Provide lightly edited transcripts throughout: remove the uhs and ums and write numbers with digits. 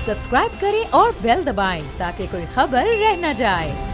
Subscribe करें और bell दबाएं ताकि कोई खबर रह न जाए।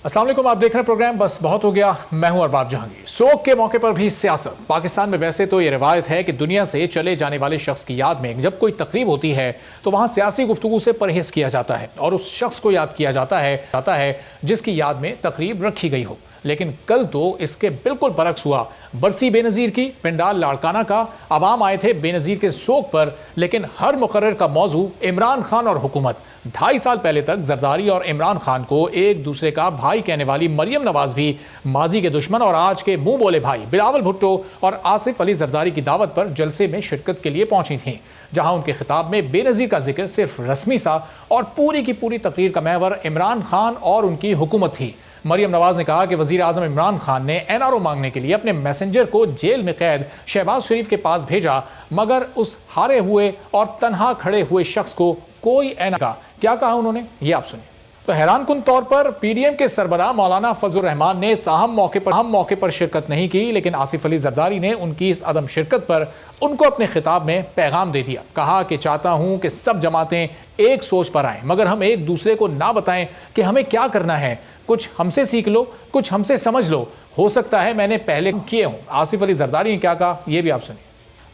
अस्सलाम वालेकुम, आप देख रहे हैं प्रोग्राम बस बहुत हो गया। मैं हूं अरबाब जहांगीर। सोग के मौके पर भी सियासत। पाकिस्तान में वैसे तो ये रिवायत है कि दुनिया से चले जाने वाले शख्स की याद में जब कोई तकरीब होती है तो वहां सियासी गुफ्तगू से परहेज किया जाता है और उस शख्स को याद किया जाता है जिसकी याद में तकरीब रखी गई हो। लेकिन कल तो इसके बिल्कुल बरक्स हुआ। बरसी बेनज़ीर की, पिंडाल लाड़काना का, अवाम आए थे बेनज़ीर के सोग पर, लेकिन हर मुकर्रर का मौजू इमरान खान और हुकूमत। 2.5 साल पहले तक जरदारी और इमरान खान को एक दूसरे का भाई कहने वाली मरियम नवाज भी माजी के दुश्मन और आज के मुंह बोले भाई बिलावल भुट्टो और आसिफ अली जरदारी की दावत पर जलसे में शिरकत के लिए पहुंची थीं, जहां उनके खिताब में बेनज़ीर का जिक्र सिर्फ रस्मी सा और पूरी की पूरी तकरीर का महवर इमरान खान और उनकी हुकूमत थी। मरियम नवाज ने कहा कि वजीर आजम इमरान खान ने एनआरओ मांगने के लिए अपने मैसेंजर को जेल में कैद शहबाज शरीफ के पास भेजा, मगर उस हारे हुए और तनहा खड़े हुए शख्स को कोई एना का। क्या कहा उन्होंने, ये आप सुनिए। तो हैरानकुन तौर पर पीडीएम के सरबराह मौलाना फजलुर रहमान ने अहम मौके पर शिरकत नहीं की, लेकिन आसिफ अली जरदारी ने उनकी इस अदम शिरकत पर उनको अपने खिताब में पैगाम दे दिया। कहा कि चाहता हूं कि सब जमातें एक सोच पर आएं, मगर हम एक दूसरे को ना बताएं कि हमें क्या करना है। कुछ हमसे सीख लो, कुछ हमसे समझ लो, हो सकता है मैंने पहले किए हूं। आसिफ अली जरदारी ने क्या कहा, यह भी आप सुनिए।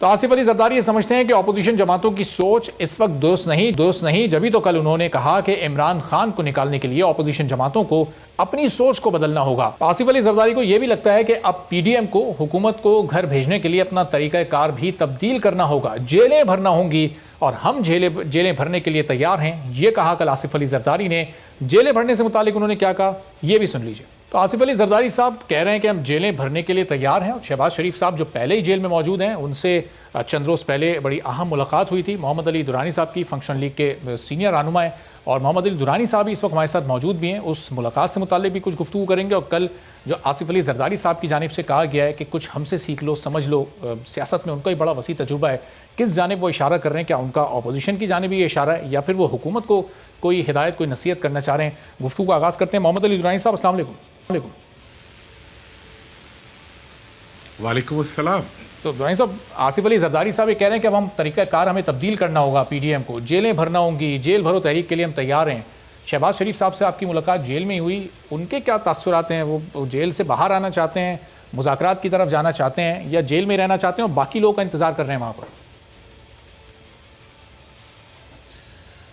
तो आसिफ अली जरदारी ये समझते हैं कि अपोजिशन जमातों की सोच इस वक्त दुरुस्त नहीं। जब भी तो कल उन्होंने कहा कि इमरान खान को निकालने के लिए अपोजिशन जमातों को अपनी सोच को बदलना होगा। आसिफ अली जरदारी को यह भी लगता है कि अब पीडीएम को हुकूमत को घर भेजने के लिए अपना तरीक़ाकार भी तब्दील करना होगा, जेलें भरना होंगी और हम जेलें भरने के लिए तैयार हैं। ये कहा कल आसिफ अली जरदारी ने। जेलें भरने से मुतालिक उन्होंने क्या कहा, यह भी सुन लीजिए। तो आसिफ अली जरदारी साहब कह रहे हैं कि हम जेलें भरने के लिए तैयार हैं और शहबाज शरीफ साहब जो पहले ही जेल में मौजूद हैं, उनसे चंद रोज़ पहले बड़ी अहम मुलाकात हुई थी मोहम्मद अली दुरानी साहब की, फंक्शन लीग के सीनियर रहनुमा हैं, और मोहम्मद अली दुरानी साहब इस वक्त हमारे साथ मौजूद भी हैं। उस मुलाकात से मुताल्लिक भी कुछ गुफ्तगू करेंगे। और कल जो आसिफ अली जरदारी साहब की जानिब से कहा गया है कि कुछ हमसे सीख लो, समझ लो, सियासत में उनका ही बड़ा वसी तजुर्बा है, किस जानिब वो इशारा कर रहे हैं? क्या उनका अपोजिशन की जानिब ये इशारा है या फिर वो हुकूमत को कोई हिदायत, कोई नसीहत करना चाह रहे हैं? गुफ्तगू का आगाज़ करते हैं। मोहम्मद अली दुरानी साहब, अस्सलाम वालेकुम। वालेकुम अस्सलाम। तो दुरानी साहब, आसिफ अली जरदारी साहब ये कह रहे हैं कि अब हम तरीक़ाकार हमें तब्दील करना होगा, पीडीएम को जेलें भरना होंगी, जेल भरो तहरीक के लिए हम तैयार हैं। शहबाज शरीफ साहब से आपकी मुलाकात जेल में ही हुई, उनके क्या तासुरात हैं? वो जेल से बाहर आना चाहते हैं, मुज़ाकरात की तरफ जाना चाहते हैं, या जेल में रहना चाहते हैं और बाकी लोग का इंतज़ार कर रहे हैं वहाँ पर?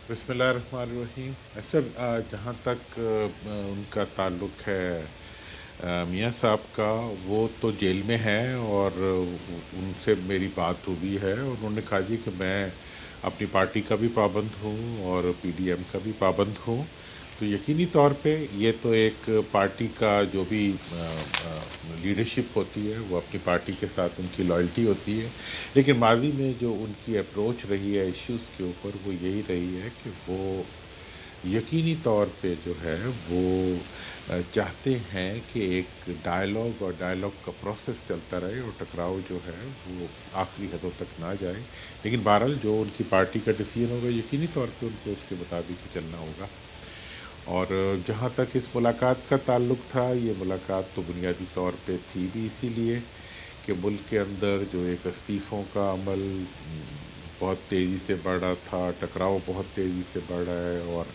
बिस्मिल्लाहिर्रहमानिर्रहीम। अच्छा, जहाँ तक उनका ताल्लुक़ है मियाँ साहब का, वो तो जेल में हैं और उनसे मेरी बात हुई है और उन्होंने कहा जी कि मैं अपनी पार्टी का भी पाबंद हूँ और पीडीएम का भी पाबंद हूँ। तो यकीनी तौर पे ये तो एक पार्टी का जो भी लीडरशिप होती है वो अपनी पार्टी के साथ उनकी लॉयल्टी होती है, लेकिन माजी में जो उनकी अप्रोच रही है इश्यूज़ के ऊपर वो यही रही है कि वो यकीनी तौर पे जो है वो चाहते हैं कि एक डायलॉग और डायलॉग का प्रोसेस चलता रहे और टकराव जो है वो आखिरी हदों तक ना जाए। लेकिन बहरहाल जो उनकी पार्टी का डिसीजन होगा यकीनी तौर पे उनको उसके मुताबिक ही चलना होगा। और जहाँ तक इस मुलाकात का ताल्लुक़ था, ये मुलाकात तो बुनियादी तौर पे थी भी इसीलिए कि मुल्क के अंदर जो एक इस्तीफ़ों का अमल बहुत तेज़ी से बढ़ रहा था, टकराव बहुत तेज़ी से बढ़ रहा है और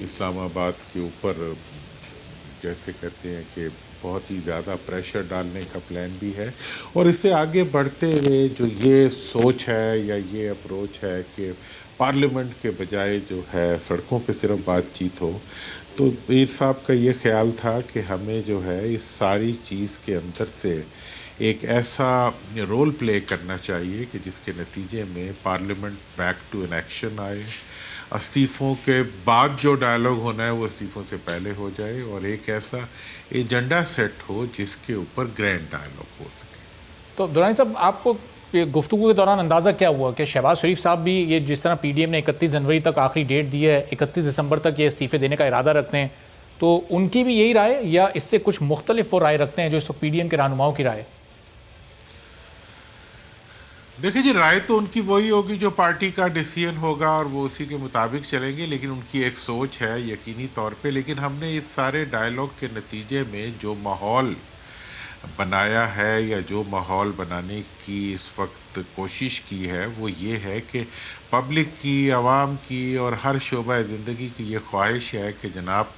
इस्लामाबाद के ऊपर जैसे कहते हैं कि बहुत ही ज़्यादा प्रेशर डालने का प्लान भी है। और इससे आगे बढ़ते हुए जो ये सोच है या ये अप्रोच है कि पार्लियामेंट के बजाय जो है सड़कों पे सिर्फ बातचीत हो, तो मीर साहब का ये ख्याल था कि हमें जो है इस सारी चीज़ के अंदर से एक ऐसा रोल प्ले करना चाहिए कि जिसके नतीजे में parliament back to an action आए। इस्तीफ़ों के बाद जो डायलॉग होना है वो इस्तीफ़ों से पहले हो जाए और एक ऐसा एजेंडा सेट हो जिसके ऊपर ग्रैंड डायलॉग हो सके। तो दुरानी साहब, आपको गुफ्तगू के दौरान अंदाज़ा क्या हुआ कि शहबाज शरीफ साहब भी ये जिस तरह पीडीएम ने 31 जनवरी तक आखिरी डेट दी है, 31 दिसंबर तक ये इस्तीफ़े देने का इरादा रखते हैं, तो उनकी भी यही राय या इससे कुछ मुख्तलिफ वो राय रखते हैं जो इस वक्त पीडीएम के रहनुमाओं की राय है? देखिए जी, राय तो उनकी वही होगी जो पार्टी का डिसीजन होगा और वो उसी के मुताबिक चलेंगे, लेकिन उनकी एक सोच है यकीनी तौर पे। लेकिन हमने इस सारे डायलॉग के नतीजे में जो माहौल बनाया है या जो माहौल बनाने की इस वक्त कोशिश की है वो ये है कि पब्लिक की, आवाम की और हर शोबा ज़िंदगी की ये ख्वाहिश है कि जनाब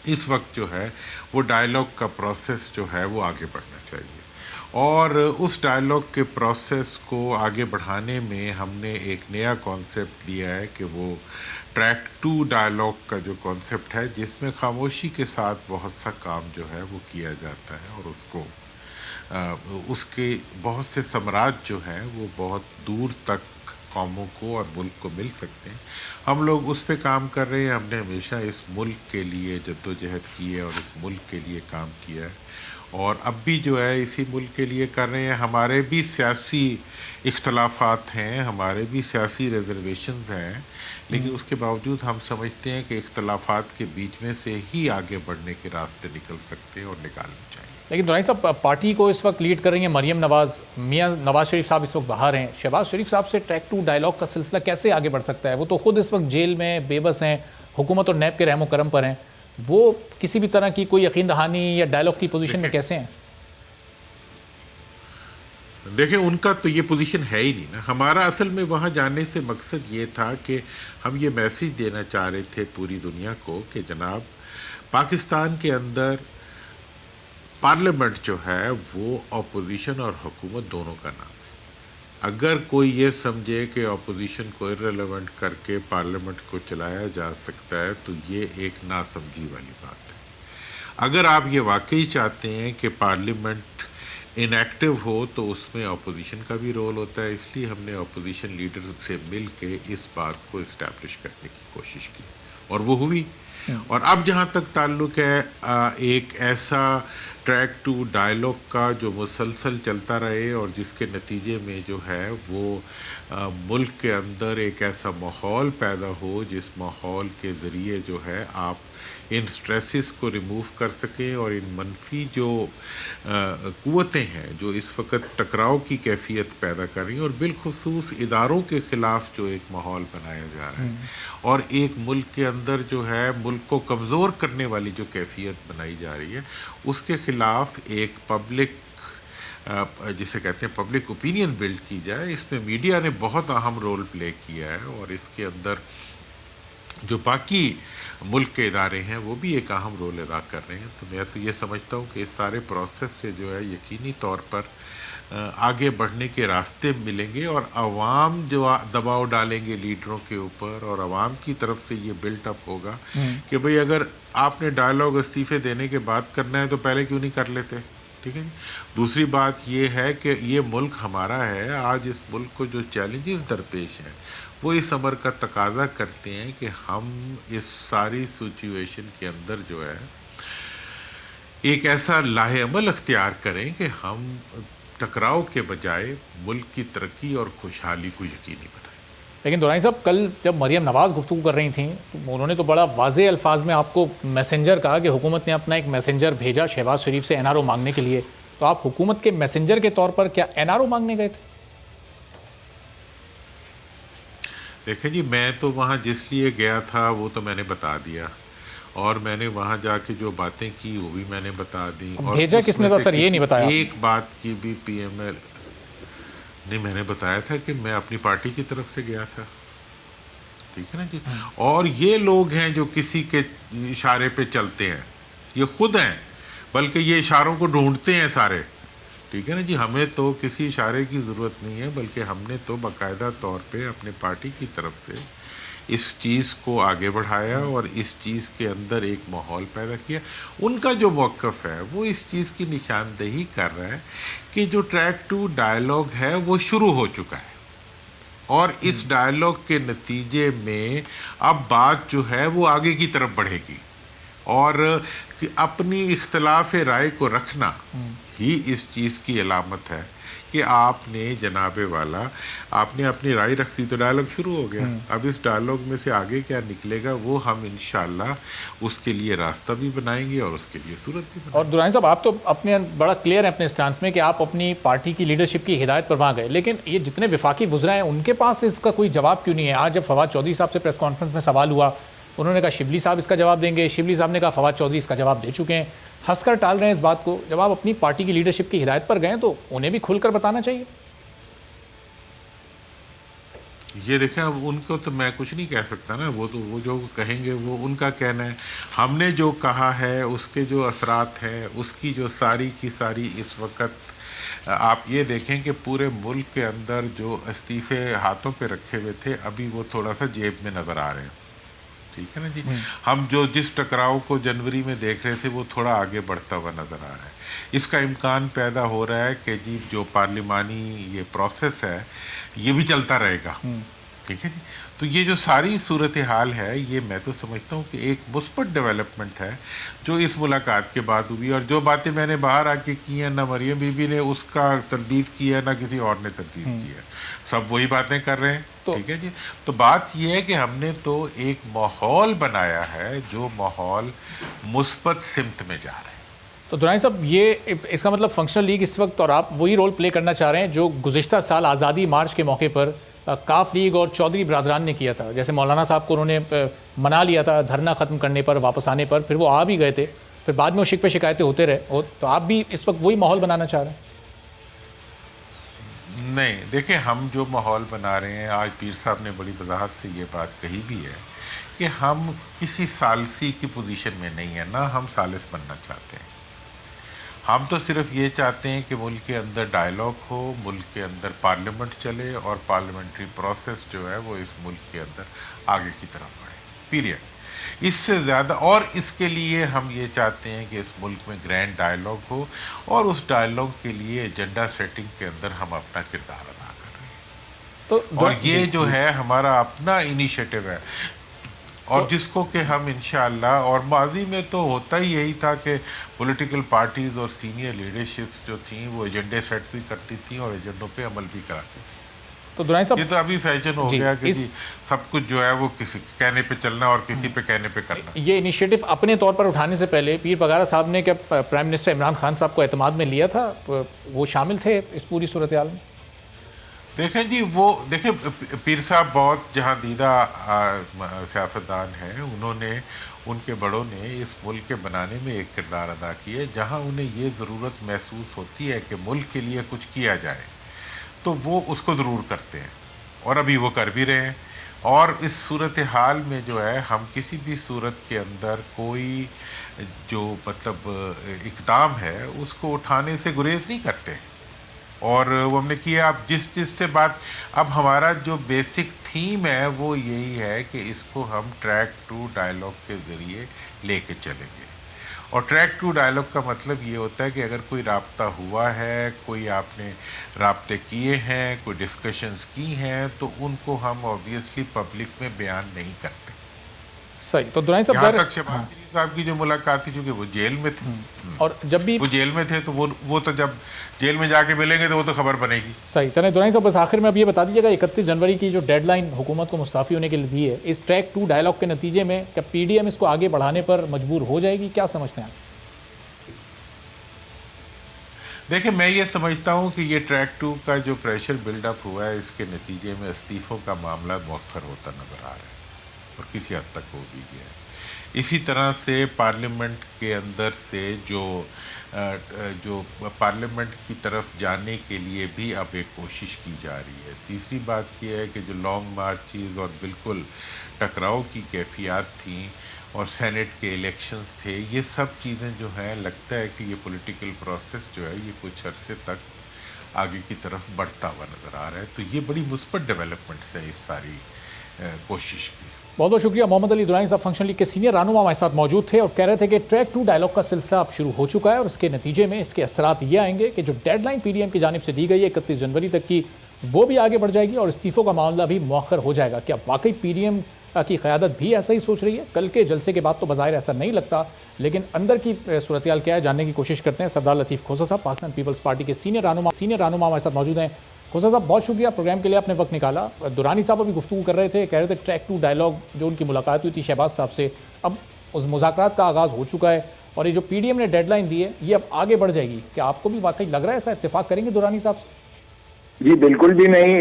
इस वक्त जो है वो डायलॉग का प्रोसेस जो है वो आगे बढ़ना चाहिए। और उस डायलॉग के प्रोसेस को आगे बढ़ाने में हमने एक नया कॉन्सेप्ट लिया है कि वो ट्रैक 2 डायलॉग का जो कॉन्सेप्ट है, जिसमें खामोशी के साथ बहुत सा काम जो है वो किया जाता है और उसके बहुत से समराज जो हैं वो बहुत दूर तक कौमों को और मुल्क को मिल सकते हैं। हम लोग उस पे काम कर रहे हैं। हमने हमेशा इस मुल्क के लिए जद्दोजहद की है और इस मुल्क के लिए काम किया है और अब भी जो है इसी मुल्क के लिए कर रहे हैं। हमारे भी सियासी इख्तलाफात हैं, हमारे भी सियासी रिजर्वेशंस हैं, लेकिन उसके बावजूद हम समझते हैं कि इख्तलाफात के बीच में से ही आगे बढ़ने के रास्ते निकल सकते हैं और निकालने चाहिए। लेकिन दुरानी साहब, पार्टी को इस वक्त लीड कर रही हैं मरियम नवाज़। मियां नवाज शरीफ साहब इस वक्त बाहर हैं। शहबाज शरीफ साहब से ट्रैक 2 डायलॉग का सिलसिला कैसे आगे बढ़ सकता है? वो तो खुद इस वक्त जेल में बेबस हैं, हुकूमत और नैब के रहमो करम पर हैं। वो किसी भी तरह की कोई यकीन दहानी या डायलॉग की पोजीशन में कैसे हैं? देखिए, उनका तो ये पोजीशन है ही नहीं ना। हमारा असल में वहाँ जाने से मकसद ये था कि हम ये मैसेज देना चाह रहे थे पूरी दुनिया को कि जनाब पाकिस्तान के अंदर पार्लियामेंट जो है वो अपोजिशन और हुकूमत दोनों का नाम है। अगर कोई ये समझे कि अपोजिशन को इररिलेवेंट करके पार्लियामेंट को चलाया जा सकता है तो ये एक नासमझी वाली बात है। अगर आप ये वाकई चाहते हैं कि पार्लियामेंट इनएक्टिव हो तो उसमें अपोजिशन का भी रोल होता है। इसलिए हमने अपोजिशन लीडर से मिल के इस बात को इस्टेब्लिश करने की कोशिश की और वो हुई। और अब जहाँ तक ताल्लुक़ है एक ऐसा ट्रैक 2 डायलॉग का जो मुसलसल चलता रहे और जिसके नतीजे में जो है वो मुल्क के अंदर एक ऐसा माहौल पैदा हो जिस माहौल के ज़रिए जो है आप इन स्ट्रेसेस को रिमूव कर सकें और इन मनफी जो क़ुव्वतें हैं जो इस वक्त टकराव की कैफियत पैदा कर रही हैं और बिलखुसूस इदारों के ख़िलाफ़ जो एक माहौल बनाया जा रहा है और एक मुल्क के अंदर जो है मुल्क को कमज़ोर करने वाली जो कैफियत बनाई जा रही है उसके ख़िलाफ़ एक पब्लिक जिसे कहते हैं पब्लिक ओपिनियन बिल्ड की जाए। इसमें मीडिया ने बहुत अहम रोल प्ले किया है और इसके अंदर जो बाकी मुल्क के इदारे हैं वो भी एक अहम रोल अदा कर रहे हैं। तो मैं तो ये समझता हूँ कि इस सारे प्रोसेस से जो है यकीनी तौर पर आगे बढ़ने के रास्ते मिलेंगे और अवाम जो दबाव डालेंगे लीडरों के ऊपर और अवाम की तरफ से ये बिल्टअप होगा कि भाई अगर आपने डायलॉग इस्तीफ़े देने के बाद करना है तो पहले क्यों नहीं कर लेते। ठीक है। दूसरी बात ये है कि ये मुल्क हमारा है। आज इस मुल्क को जो चैलेंजेस दरपेश हैं वो इस अमर का तकाजा करते हैं कि हम इस सारी सिचुएशन के अंदर जो है एक ऐसा लाहेअमल अख्तियार करें कि हम टकराव के बजाय मुल्क की तरक्की और खुशहाली को यकीनी बनाएं। लेकिन दुरानी साहब, कल जब मरियम नवाज़ गुफ्तगू कर रही थी तो उन्होंने तो बड़ा वाज़े अल्फाज में आपको मैसेंजर कहा कि हुकूमत ने अपना एक मैसेंजर भेजा शहबाज शरीफ से एनआरओ मांगने के लिए। तो आप हुकूमत के मैसेंजर के तौर पर क्या एनआरओ मांगने गए थे? देखें जी, मैं तो वहाँ जिस लिए गया था वो तो मैंने बता दिया और मैंने वहाँ जाके जो बातें की वो भी मैंने बता दी। और भेजा किसने था सर, ये नहीं बताया? एक बात की भी पीएमएल नहीं, मैंने बताया था कि मैं अपनी पार्टी की तरफ से गया था। ठीक है ना जी। और ये लोग हैं जो किसी के इशारे पे चलते हैं, ये खुद हैं, बल्कि ये इशारों को ढूंढते हैं सारे। ठीक है ना जी। हमें तो किसी इशारे की ज़रूरत नहीं है, बल्कि हमने तो बाकायदा तौर पे अपने पार्टी की तरफ से इस चीज़ को आगे बढ़ाया और इस चीज़ के अंदर एक माहौल पैदा किया। उनका जो मौक़िफ़ है वो इस चीज़ की निशानदेही कर रहा है कि जो ट्रैक 2 डायलॉग है वो शुरू हो चुका है और इस डायलॉग के नतीजे में अब बात जो है वो आगे की तरफ बढ़ेगी और अपनी इख्तलाफ राय को रखना ही इस चीज़ की अलामत है। कि आपने जनाबे वाला आपने अपनी राय रख दी तो डायलॉग शुरू हो गया। अब इस डायलॉग में से आगे क्या निकलेगा वो हम इंशाल्लाह उसके लिए रास्ता भी बनाएंगे और उसके लिए सूरत भी बनाएंगे। और दुरानी साहब, आप तो अपने बड़ा क्लियर हैं अपने स्टांस में कि आप अपनी पार्टी की लीडरशिप की हिदायत पर वहाँ गए, लेकिन ये जितने विफाकी वुज़रा हैं उनके पास इसका कोई जवाब क्यों नहीं है? आज जब फवाद चौधरी साहब से प्रेस कॉन्फ्रेंस में सवाल हुआ, उन्होंने कहा शिबली साहब इसका जवाब देंगे, शिबली साहब ने कहा फवाद चौधरी इसका जवाब दे चुके हैं, हंसकर टाल रहे हैं इस बात को। जब आप अपनी पार्टी की लीडरशिप की हिदायत पर गए तो उन्हें भी खुलकर बताना चाहिए। ये देखें, अब उनको तो मैं कुछ नहीं कह सकता ना, वो तो वो जो कहेंगे वो उनका कहना है। हमने जो कहा है उसके जो असरात हैं उसकी जो सारी की सारी इस वक्त आप ये देखें कि पूरे मुल्क के अंदर जो इस्तीफ़े हाथों पे रखे हुए थे अभी वो थोड़ा सा जेब में नज़र आ रहे हैं। ठीक है ना जी। हम जो जिस टकराव को जनवरी में देख रहे थे वो थोड़ा आगे बढ़ता हुआ नज़र आ रहा है। इसका इम्कान पैदा हो रहा है कि जी जो पार्लिमानी ये प्रोसेस है ये भी चलता रहेगा। ठीक है जी। तो ये जो सारी सूरत हाल है ये मैं तो समझता हूँ कि एक मुस्बत डेवलपमेंट है जो इस मुलाकात के बाद हुई। और जो बातें मैंने बाहर आके की हैं, ना मरियम बीबी ने उसका तरदीद की है ना किसी और ने तरदीद की है, सब वही बातें कर रहे हैं। ठीक है जी। तो बात यह है कि हमने तो एक माहौल बनाया है जो माहौल मुस्बत सिमत में जा रहा है। तो दुरानी साहब, ये इसका मतलब फंक्शनल लीग इस वक्त और आप वही रोल प्ले करना चाह रहे हैं जो गुज़िश्ता साल आज़ादी मार्च के मौके पर काफ लीग और चौधरी बरादरान ने किया था। जैसे मौलाना साहब को उन्होंने मना लिया था धरना ख़त्म करने पर, वापस आने पर, फिर वो आ भी गए थे, फिर बाद में वो शिक पे शिकायतें होते रहे। तो आप भी इस वक्त वही माहौल बनाना चाह रहे हैं? नहीं, देखिए, हम जो माहौल बना रहे हैं, आज पीर साहब ने बड़ी वजाहत से ये बात कही भी है कि हम किसी सालसी की पोजीशन में नहीं है, ना हम सालिस बनना चाहते हैं। हम तो सिर्फ ये चाहते हैं कि मुल्क के अंदर डायलॉग हो, मुल्क के अंदर पार्लियामेंट चले और पार्लियामेंट्री प्रोसेस जो है वो इस मुल्क के अंदर आगे की तरफ बढ़े, पीरियड। इससे ज़्यादा, और इसके लिए हम ये चाहते हैं कि इस मुल्क में ग्रैंड डायलॉग हो और उस डायलॉग के लिए एजेंडा सेटिंग के अंदर हम अपना किरदार अदा कर रहे हैं। और ये जो है हमारा अपना इनिशिएटिव है और जिसको कि हम इंशाअल्लाह, और माजी में तो होता ही यही था कि पॉलिटिकल पार्टीज़ और सीनियर लीडरशिप्स जो थी वो एजेंडे सेट भी करती थी और एजेंडों पे अमल भी कराती थी। तो दुरानी साहब, ये तो अभी फैशन हो गया कि सब कुछ जो है वो किसी कहने पे चलना और किसी पे कहने पे करना। ये इनिशिएटिव अपने तौर पर उठाने से पहले पीर पगारा साहब ने क्या प्राइम मिनिस्टर इमरान खान साहब को एतमाद में लिया था? वो शामिल थे इस पूरी सूरत हाल में? देखें जी, वो देखें, पीर साहब बहुत जहाँ दीदा सियासतदान हैं, उन्होंने, उनके बड़ों ने इस मुल्क के बनाने में एक किरदार अदा किया है। जहाँ उन्हें ये ज़रूरत महसूस होती है कि मुल्क के लिए कुछ किया जाए तो वो उसको ज़रूर करते हैं और अभी वो कर भी रहे हैं। और इस सूरत हाल में जो है हम किसी भी सूरत के अंदर कोई जो मतलब इक़दाम है उसको उठाने से गुरेज नहीं करते और वो हमने किया। अब जिससे बात, अब हमारा जो बेसिक थीम है वो यही है कि इसको हम ट्रैक टू डायलॉग के ज़रिए लेके चलेंगे। और ट्रैक टू डायलॉग का मतलब ये होता है कि अगर कोई राब्ता हुआ है, कोई आपने राब्ते किए हैं, कोई डिस्कशंस की हैं, तो उनको हम ऑब्वियसली पब्लिक में बयान नहीं करते। सही। तो दुरानी साहब, यहाँ तक शहबाज शरीफ साहब की जो मुलाकात थी, चूँकि वो जेल में थे और जब भी वो जेल में थे तो वो तो जब जेल में जाके मिलेंगे तो वो तो खबर बनेगी। सही। चलें दुरानी साहब, बस आखिर में अब ये बता दीजिएगा 31 जनवरी की जो डेडलाइन हुकूमत को मुस्ताफ़ी होने के लिए दी है, इस ट्रैक टू डायलॉग के नतीजे में क्या PDM इसको आगे बढ़ाने पर मजबूर हो जाएगी? क्या समझते हैं आप? देखिए, मैं ये समझता हूँ कि ये ट्रैक टू का जो प्रेशर बिल्डअप हुआ है इसके नतीजे में इस्तीफ़ों का मामला मौखर होता नज़र आ रहा है और किसी हद तक हो भी गया है। इसी तरह से पार्लियामेंट के अंदर से जो पार्लियामेंट की तरफ जाने के लिए भी अब एक कोशिश की जा रही है। तीसरी बात यह है कि जो लॉन्ग मार्चेस और बिल्कुल टकराव की कैफियत थी और सेनेट के इलेक्शंस थे, ये सब चीज़ें जो हैं, लगता है कि ये पॉलिटिकल प्रोसेस जो है ये कुछ अरसे तक आगे की तरफ बढ़ता हुआ नज़र आ रहा है। तो ये बड़ी मुस्बत डेवलपमेंट्स है इस सारी कोशिश की। बहुत बहुत शुक्रिया। मोहम्मद अली दुरानी साहब फंक्शन लीग के सीनियर रहनुमा हमारे साथ मौजूद थे और कह रहे थे कि ट्रैक टू डायलॉग का सिलसिला अब शुरू हो चुका है और इसके नतीजे में इसके असरात ये आएंगे कि जो डेडलाइन PDM की जानिब से दी गई है 31 जनवरी तक की, वो भी आगे बढ़ जाएगी और इस्तीफ़ों का मामला भी मौखर हो जाएगा। क्या वाकई PDM की क़यादत भी ऐसा ही सोच रही है? कल के जलसे के बाद तो बज़ाहिर ऐसा नहीं लगता, लेकिन अंदर की सूरत हाल क्या है जानने की कोशिश करते हैं। सरदार लतीफ़ खोसा साहब पाकिस्तान पीपल्स पार्टी के सीनियर रहनुमा हमारे साथ मौजूद हैं। खोसा साहब, बहुत शुक्रिया प्रोग्राम के लिए, आपने वक्त निकाला। दुरानी साहब अभी गुफ्तगू कर रहे थे, कह रहे थे ट्रैक टू डायलॉग जो उनकी मुलाकात हुई थी शहबाज साहब से, अब उस मुज़ाकरात का आगाज़ हो चुका है और ये जो पीडीएम ने डेडलाइन दी है ये अब आगे बढ़ जाएगी। क्या आपको भी वाकई लग रहा है ऐसा इत्तेफाक करेंगे दुरानी साहब से? जी बिल्कुल भी नहीं,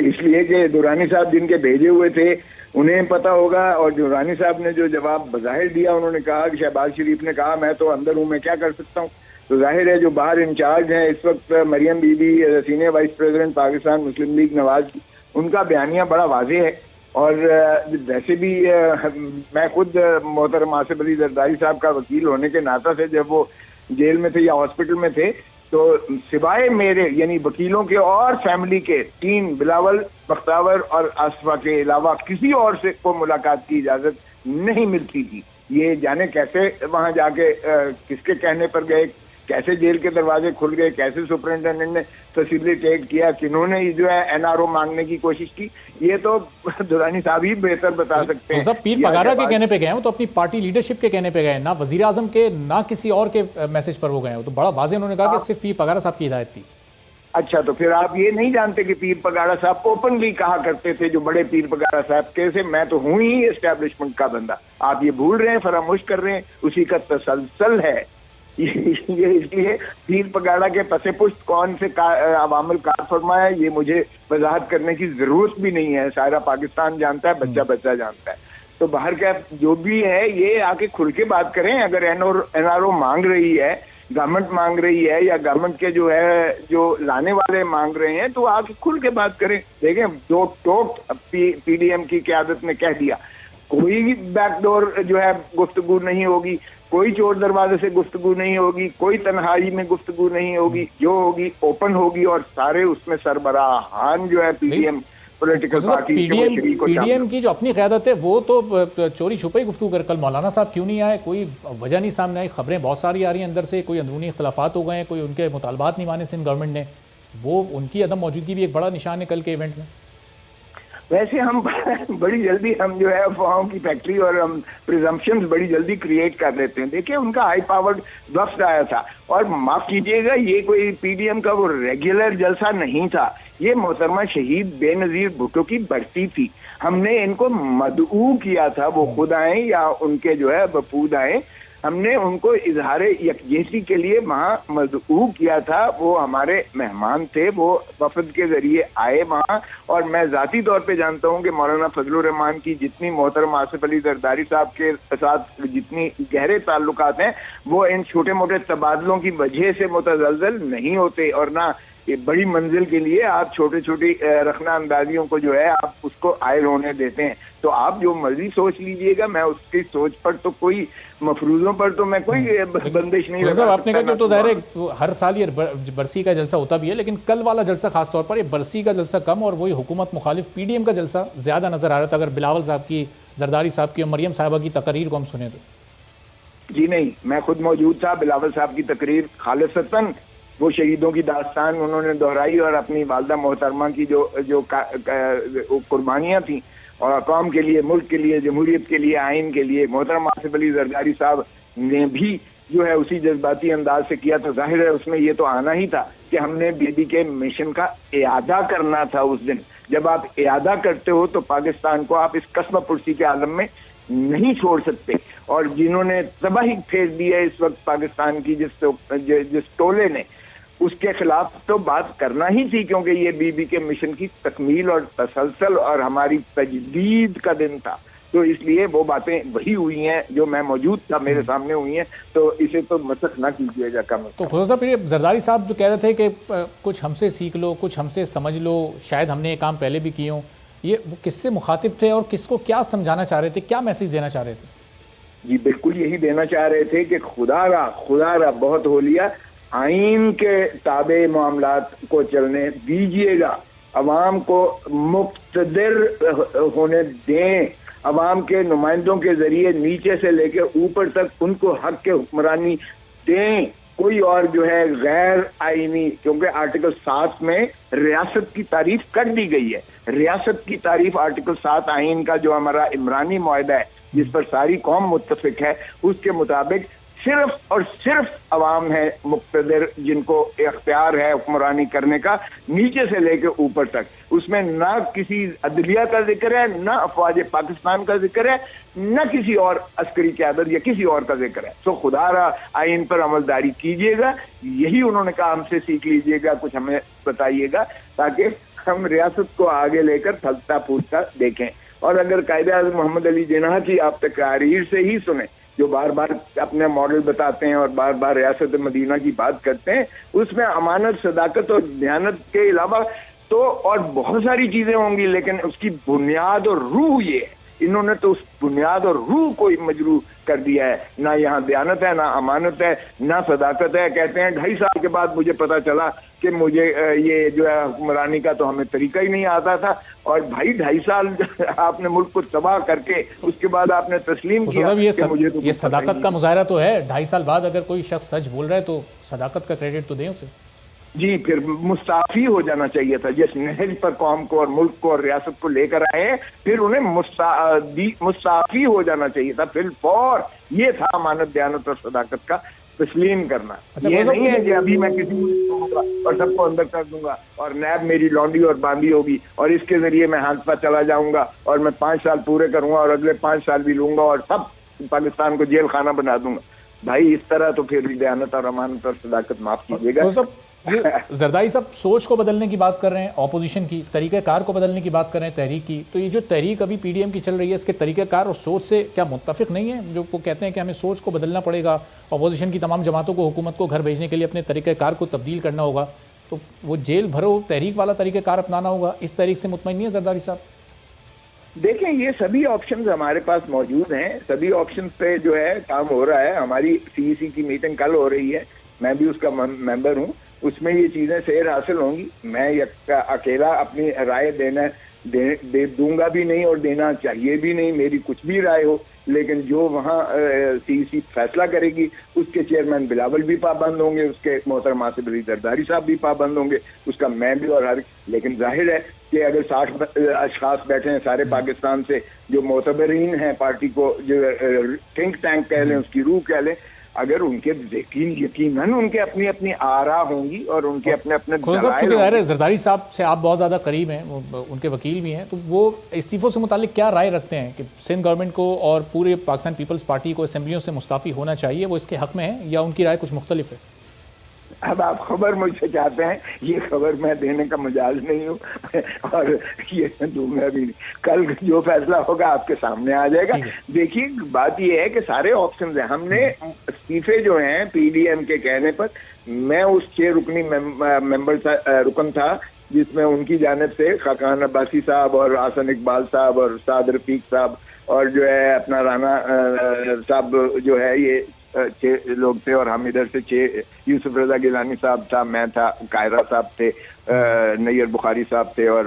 इसलिए कि दुरानी साहब जिनके भेजे हुए थे उन्हें पता होगा, और दुरानी साहब ने जो जवाब बज़ाहिर दिया, उन्होंने कहा कि शहबाज शरीफ ने कहा मैं तो अंदर हूँ, मैं क्या कर सकता हूँ। तो जाहिर है जो बाहर इंचार्ज हैं इस वक्त मरियम बीबी, सीनियर वाइस प्रेसिडेंट पाकिस्तान मुस्लिम लीग नवाज, उनका बयानिया बड़ा वाज़ेह है। और वैसे भी मैं खुद मोहतरम आसिफ अली जरदारी साहब का वकील होने के नाता से जब वो जेल में थे या हॉस्पिटल में थे, तो सिवाय मेरे यानी वकीलों के और फैमिली के 3 बिलावल, बख्तावर और आसफा के अलावा किसी और से को मुलाकात की इजाजत नहीं मिलती थी। ये जाने कैसे वहां जाके किसके कहने पर गए, कैसे जेल के दरवाजे खुल गए, कैसे सुपरिटेंडेंट ने फैसिलिटेट किया, किन्होंने जो है एनआरओ मांगने की कोशिश की, ये तो दुरानी साहब ही बेहतर बता सकते हैं। तो सब पीर पगारा के कहने पे गए हैं, तो अपनी पार्टी लीडरशिप के कहने पे गए, ना वजीर आजम के ना किसी और के मैसेज पर वो गए हैं। तो बड़ा वाज़ेह उन्होंने कहा कि सिर्फ पीर पगारा साहब की हिदायत थी। अच्छा, तो फिर आप ये नहीं जानते कि पीर पगारा साहब ओपनली कहा करते थे, जो बड़े पीर पगारा साहब कैसे, मैं तो हूं ही एस्टेब्लिशमेंट का बंदा। आप ये भूल रहे हैं, फरामोश कर रहे हैं, उसी का तसलसल है ये। इसलिए पीर पगाड़ा के पसे पुष्ट कौन से अवामल कार फरमाया, ये मुझे वजाहत करने की जरूरत भी नहीं है। सारा पाकिस्तान जानता है, बच्चा बच्चा जानता है। तो बाहर का जो भी है ये आके खुल के बात करें। अगर एनआरओ मांग रही है, गवर्नमेंट मांग रही है, या गवर्नमेंट के जो है जो लाने वाले मांग रहे हैं, तो आके खुल के बात करें। देखें, दो टोक पीडीएम की क़यादत ने कह दिया, कोई बैकडोर जो है गुफ्तगू नहीं होगी, कोई चोर दरवाजे से गुफ्तगू नहीं होगी, कोई तन्हाई में गुफ्तगू नहीं होगी, जो होगी ओपन होगी, और सारे उसमें सरबराहान जो है पीडीएम पॉलिटिकल पार्टी पीडीएम की जो अपनी क़यादत है वो तो चोरी छुपे गुफ्तगू कर। कल मौलाना साहब क्यों नहीं आए, कोई वजह नहीं सामने आई। खबरें बहुत सारी आ रही हैं अंदर से, कोई अंदरूनी इख्तलाफात हो गए हैं, कोई उनके मुतालबात नहीं माने सिंध गवर्नमेंट ने, वो उनकी अदम मौजूदगी भी एक बड़ा निशान है कल के इवेंट में। वैसे हम बड़ी जल्दी हम जो है अफवाहों की फैक्ट्री और हम प्रिजम्पशंस बड़ी जल्दी क्रिएट कर देते हैं। देखिए, उनका हाई पावर्ड वफ्द आया था, और माफ कीजिएगा ये कोई पीडीएम का वो रेगुलर जलसा नहीं था, ये मोहतरमा शहीद बेनजीर भुट्टो की बरसी थी। हमने इनको मदऊ किया था, वो खुद आए या उनके जो है वफूद आए, हमने उनको इजहार यकजहती के लिए वहाँ मदऊ किया था। वो हमारे मेहमान थे, वो वफद के जरिए आए वहाँ। और मैं जाती तौर पे जानता हूँ कि मौलाना फजलुर रहमान की जितनी मोहतरम आसिफ अली जरदारी साहब के साथ जितनी गहरे ताल्लुकात हैं, वो इन छोटे मोटे तबादलों की वजह से मुतज़लज़ल नहीं होते, और ना ये बड़ी मंजिल के लिए आप छोटे छोटी रखना अंदाजियों को जो है आप उसको आयल होने देते हैं। तो आप जो मर्जी सोच लीजिएगा, मैं उसकी सोच पर तो कोई मफरूजों पर तो मैं कोई बंदिश नहीं लगा सकता। आपने कहा कि तो ज़ाहिर है हर साल ये बरसी का जलसा होता भी है, लेकिन कल वाला जलसा खास तौर पर ये बरसी का जलसा कम और वही हुकूमत मुखालिफ पीडीएम का जलसा ज़्यादा नजर आ रहा था। अगर बिलावल साहब की, जरदारी साहब की और मरियम साहबा की तकरीर को हम सुने तो। जी नहीं, मैं खुद मौजूद था। बिलावल साहब की तकरीर खालिसतन वो शहीदों की दास्तान उन्होंने दोहराई, और अपनी वालदा मोहतरमा की जो कुर्बानियाँ थी और अक़वाम के लिए, मुल्क के लिए, जमहूरियत के लिए, आइन के लिए, मोहतरम आसिफ अली जरदारी साहब ने भी जो है उसी जज्बाती अंदाज से किया। तो जाहिर है उसमें ये तो आना ही था कि हमने बीबी के मिशन का इयादा करना था। उस दिन जब आप इयादा करते हो तो पाकिस्तान को आप इस कस्बा पुरसी के आलम में नहीं छोड़ सकते। और जिन्होंने तबाही फेर दी है इस वक्त पाकिस्तान की, जिस टोले ने, उसके खिलाफ तो बात करना ही थी, क्योंकि ये बीबी के मिशन की तकमील और तसलसल और हमारी तजदीद का दिन था। तो इसलिए वो बातें वही हुई हैं जो मैं मौजूद था, मेरे सामने हुई हैं, तो इसे तो मसख ना कीजिएगा कम। तो खोसा साहब, फिर जरदारी साहब जो कह रहे थे कि कुछ हमसे सीख लो, कुछ हमसे समझ लो, शायद हमने ये काम पहले भी किए हों, ये वो किससे मुखातिब थे और किसको क्या समझाना चाह रहे थे, क्या मैसेज देना चाह रहे थे? जी बिल्कुल यही देना चाह रहे थे कि खुदारा बहुत हो लिया, आइन के ताबे मामलात को चलने दीजिएगा, अवाम को मुक्तदिर होने दें, अवाम के नुमाइंदों के जरिए नीचे से लेकर ऊपर तक उनको हक के हुक्मरानी दें। कोई और जो है गैर आईनी, क्योंकि आर्टिकल 7 में रियासत की तारीफ कर दी गई है। रियासत की तारीफ आर्टिकल 7 आइन का जो हमारा इमरानी मुआहदा है जिस पर सारी कौम मुत्तफिक है, उसके मुताबिक सिर्फ और सिर्फ अवाम है मुक्तदर जिनको इख्तियार है हुक्मरानी करने का, नीचे से लेकर ऊपर तक। उसमें ना किसी अदलिया का जिक्र है, ना अफवाज पाकिस्तान का जिक्र है, ना किसी और अस्करी क़यादत या किसी और का जिक्र है। तो खुदारा आइन पर अमलदारी कीजिएगा, यही उन्होंने कहा, हमसे सीख लीजिएगा, कुछ हमें बताइएगा, ताकि हम रियासत को आगे लेकर फलता फूलता देखें। और अगर कायदे-ए-आज़म मोहम्मद अली जिन्नाह की आप तकारीर से ही सुने, जो बार बार अपने मॉडल बताते हैं और बार बार रियासत मदीना की बात करते हैं, उसमें अमानत, सदाकत और दयानत के अलावा तो और बहुत सारी चीजें होंगी, लेकिन उसकी बुनियाद और रूह ये है। इन्होंने तो उस बुनियाद और रूह को मजरू कर दिया है। ना यहाँ दयानत है, ना अमानत है, ना सदाकत है। कहते हैं 2.5 साल के बाद मुझे पता चला कि मुझे ये जो है हुक्मरानी का तो हमें तरीका ही नहीं आता था। और भाई 2.5 साल आपने मुल्क को तबाह करके उसके बाद आपने तस्लीम किया कि मुझे तो ये सदाकत का मुजाहरा तो है। 2.5 साल बाद अगर कोई शख्स सच बोल रहा है तो सदाकत का क्रेडिट तो दें उसे। जी, फिर मुस्ताफी हो जाना चाहिए था। जिस नहज पर कौम को और मुल्क को और रियासत को लेकर आए, फिर उन्हें मुस्ताफी हो जाना चाहिए था। फिर फौर ये था अमानत, दयानत और सदाकत का तस्लीम करना। ये नहीं है कि अभी मैं किसी को और सबको अंदर कर दूंगा और नैब मेरी लौंडी और बांदी होगी और इसके जरिए मैं हाँकता चला जाऊंगा और मैं 5 साल पूरे करूंगा और अगले 5 साल भी लूंगा और सब पाकिस्तान को जेल खाना बना दूंगा। भाई इस तरह तो फिर दयानत और अमानत और सदाकत, माफ कीजिएगा। ये जरदारी साहब सोच को बदलने की बात कर रहे हैं, ऑपोजिशन की तरीक़ेकार को बदलने की बात कर रहे हैं, तहरीक की। तो ये जो तहरीक अभी पीडीएम की चल रही है, इसके तरीक़ेकार और सोच से क्या मुत्तफिक नहीं है? जो वो कहते हैं कि हमें सोच को बदलना पड़ेगा, ऑपोजिशन की तमाम जमातों को, हुकूमत को घर भेजने के लिए अपने तरीक़ेकार को तब्दील करना होगा, तो वो जेल भरो तहरीक वाला तरीक़ेकार अपनाना होगा। इस तहरीक से मुतमईन नहीं है जरदारी साहब? देखें, ये सभी ऑप्शंस हमारे पास मौजूद हैं, सभी ऑप्शंस पे जो है काम हो रहा है। हमारी सीईसी की मीटिंग कल हो रही है, मैं भी उसका मेंबर हूँ। उसमें ये चीजें सेर हासिल होंगी। मैं अकेला अपनी राय दे दूंगा भी नहीं और देना चाहिए भी नहीं, मेरी कुछ भी राय हो, लेकिन जो वहाँ सीईसी फैसला करेगी उसके चेयरमैन बिलावल भी पाबंद होंगे, उसके मोहतरम आसिफ अली जरदारी साहब भी पाबंद होंगे, उसका मैं भी और हर। लेकिन जाहिर है कि अगर 60 अशखास बैठे हैं सारे पाकिस्तान से जो मोतबरीन हैं, पार्टी को जो थिंक टैंक कह लें, उसकी रूह कह लें, अगर उनके यकीनन उनके अपनी अपनी आरा होंगी और उनके अपने अपने जरदारी साहब से आप बहुत ज़्यादा करीब हैं, उनके वकील भी हैं, तो वो इस्तीफ़ों से मुतालिक क्या राय रखते हैं कि सिंध गवर्नमेंट को और पूरे पाकिस्तान पीपल्स पार्टी को असेंबलियों से मुस्ताफ़ी होना चाहिए, वो इसके हक़ में है या उनकी राय कुछ मुख्तलिफ है? अब आप खबर मुझसे चाहते हैं, ये खबर मैं देने का मजाज नहीं हूँ और ये दूंगा भी नहीं। कल जो फैसला होगा आपके सामने आ जाएगा। देखिए, बात ये है कि सारे ऑप्शंस हैं। हमने इस्तीफे जो हैं पीडीएम के कहने पर, मैं उस 6 रुकनी रुकन था जिसमें उनकी जानिब से खाकान अब्बासी साहब और हसन इकबाल साहब और उस्ताद रफीक साहब और जो है अपना राना साहब जो है, ये 6 लोग थे। और हम इधर से 6, यूसुफ रजा गिलानी साहब था, मैं था, कायरा साहब थे, नैयर बुखारी साहब थे और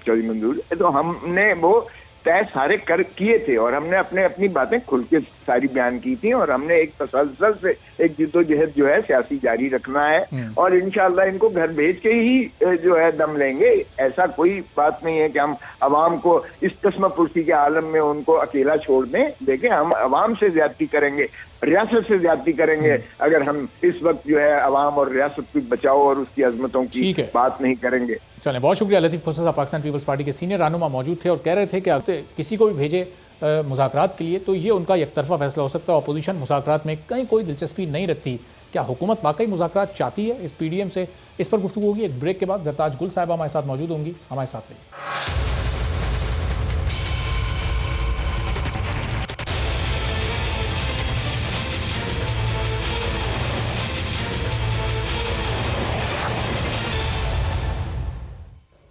चौधरी मंजूर। तो हमने वो तय सारे कर किए थे और हमने अपनी बातें खुल के सारी बयान की थी और हमने एक तसलसल से एक जिद्दोजहद जो है सियासी जारी रखना है और इंशाअल्लाह इनको घर भेज के ही जो है दम लेंगे। ऐसा कोई बात नहीं है कि हम अवाम को इस कस्म पुरसी के आलम में उनको अकेला छोड़ दें। देखें, हम अवाम से ज्यादती करेंगे, रियासत से ज्यादती करेंगे अगर हम इस वक्त जो है अवाम और रियासत को बचाओ और उसकी अजमतों की बात नहीं करेंगे। चलें, बहुत शुक्रिया। लतीफ़ खोसा साहब पाकिस्तान पीपल्स पार्टी के सीनियर रहनुमा मौजूद थे और कह रहे थे कि किसी को भी भेजे मुज़ाकरात के लिए तो ये उनका एकतरफा फैसला हो सकता है। अपोजिशन मुज़ाकरात में कहीं कोई दिलचस्पी नहीं रखती। क्या हुकूमत वाकई मुज़ाकरात चाहती है इस पीडीएम से? इस पर गुफ्तगू होगी एक ब्रेक के बाद। जरताज गुल साहिबा हमारे साथ मौजूद होंगी, हमारे साथ रहिए।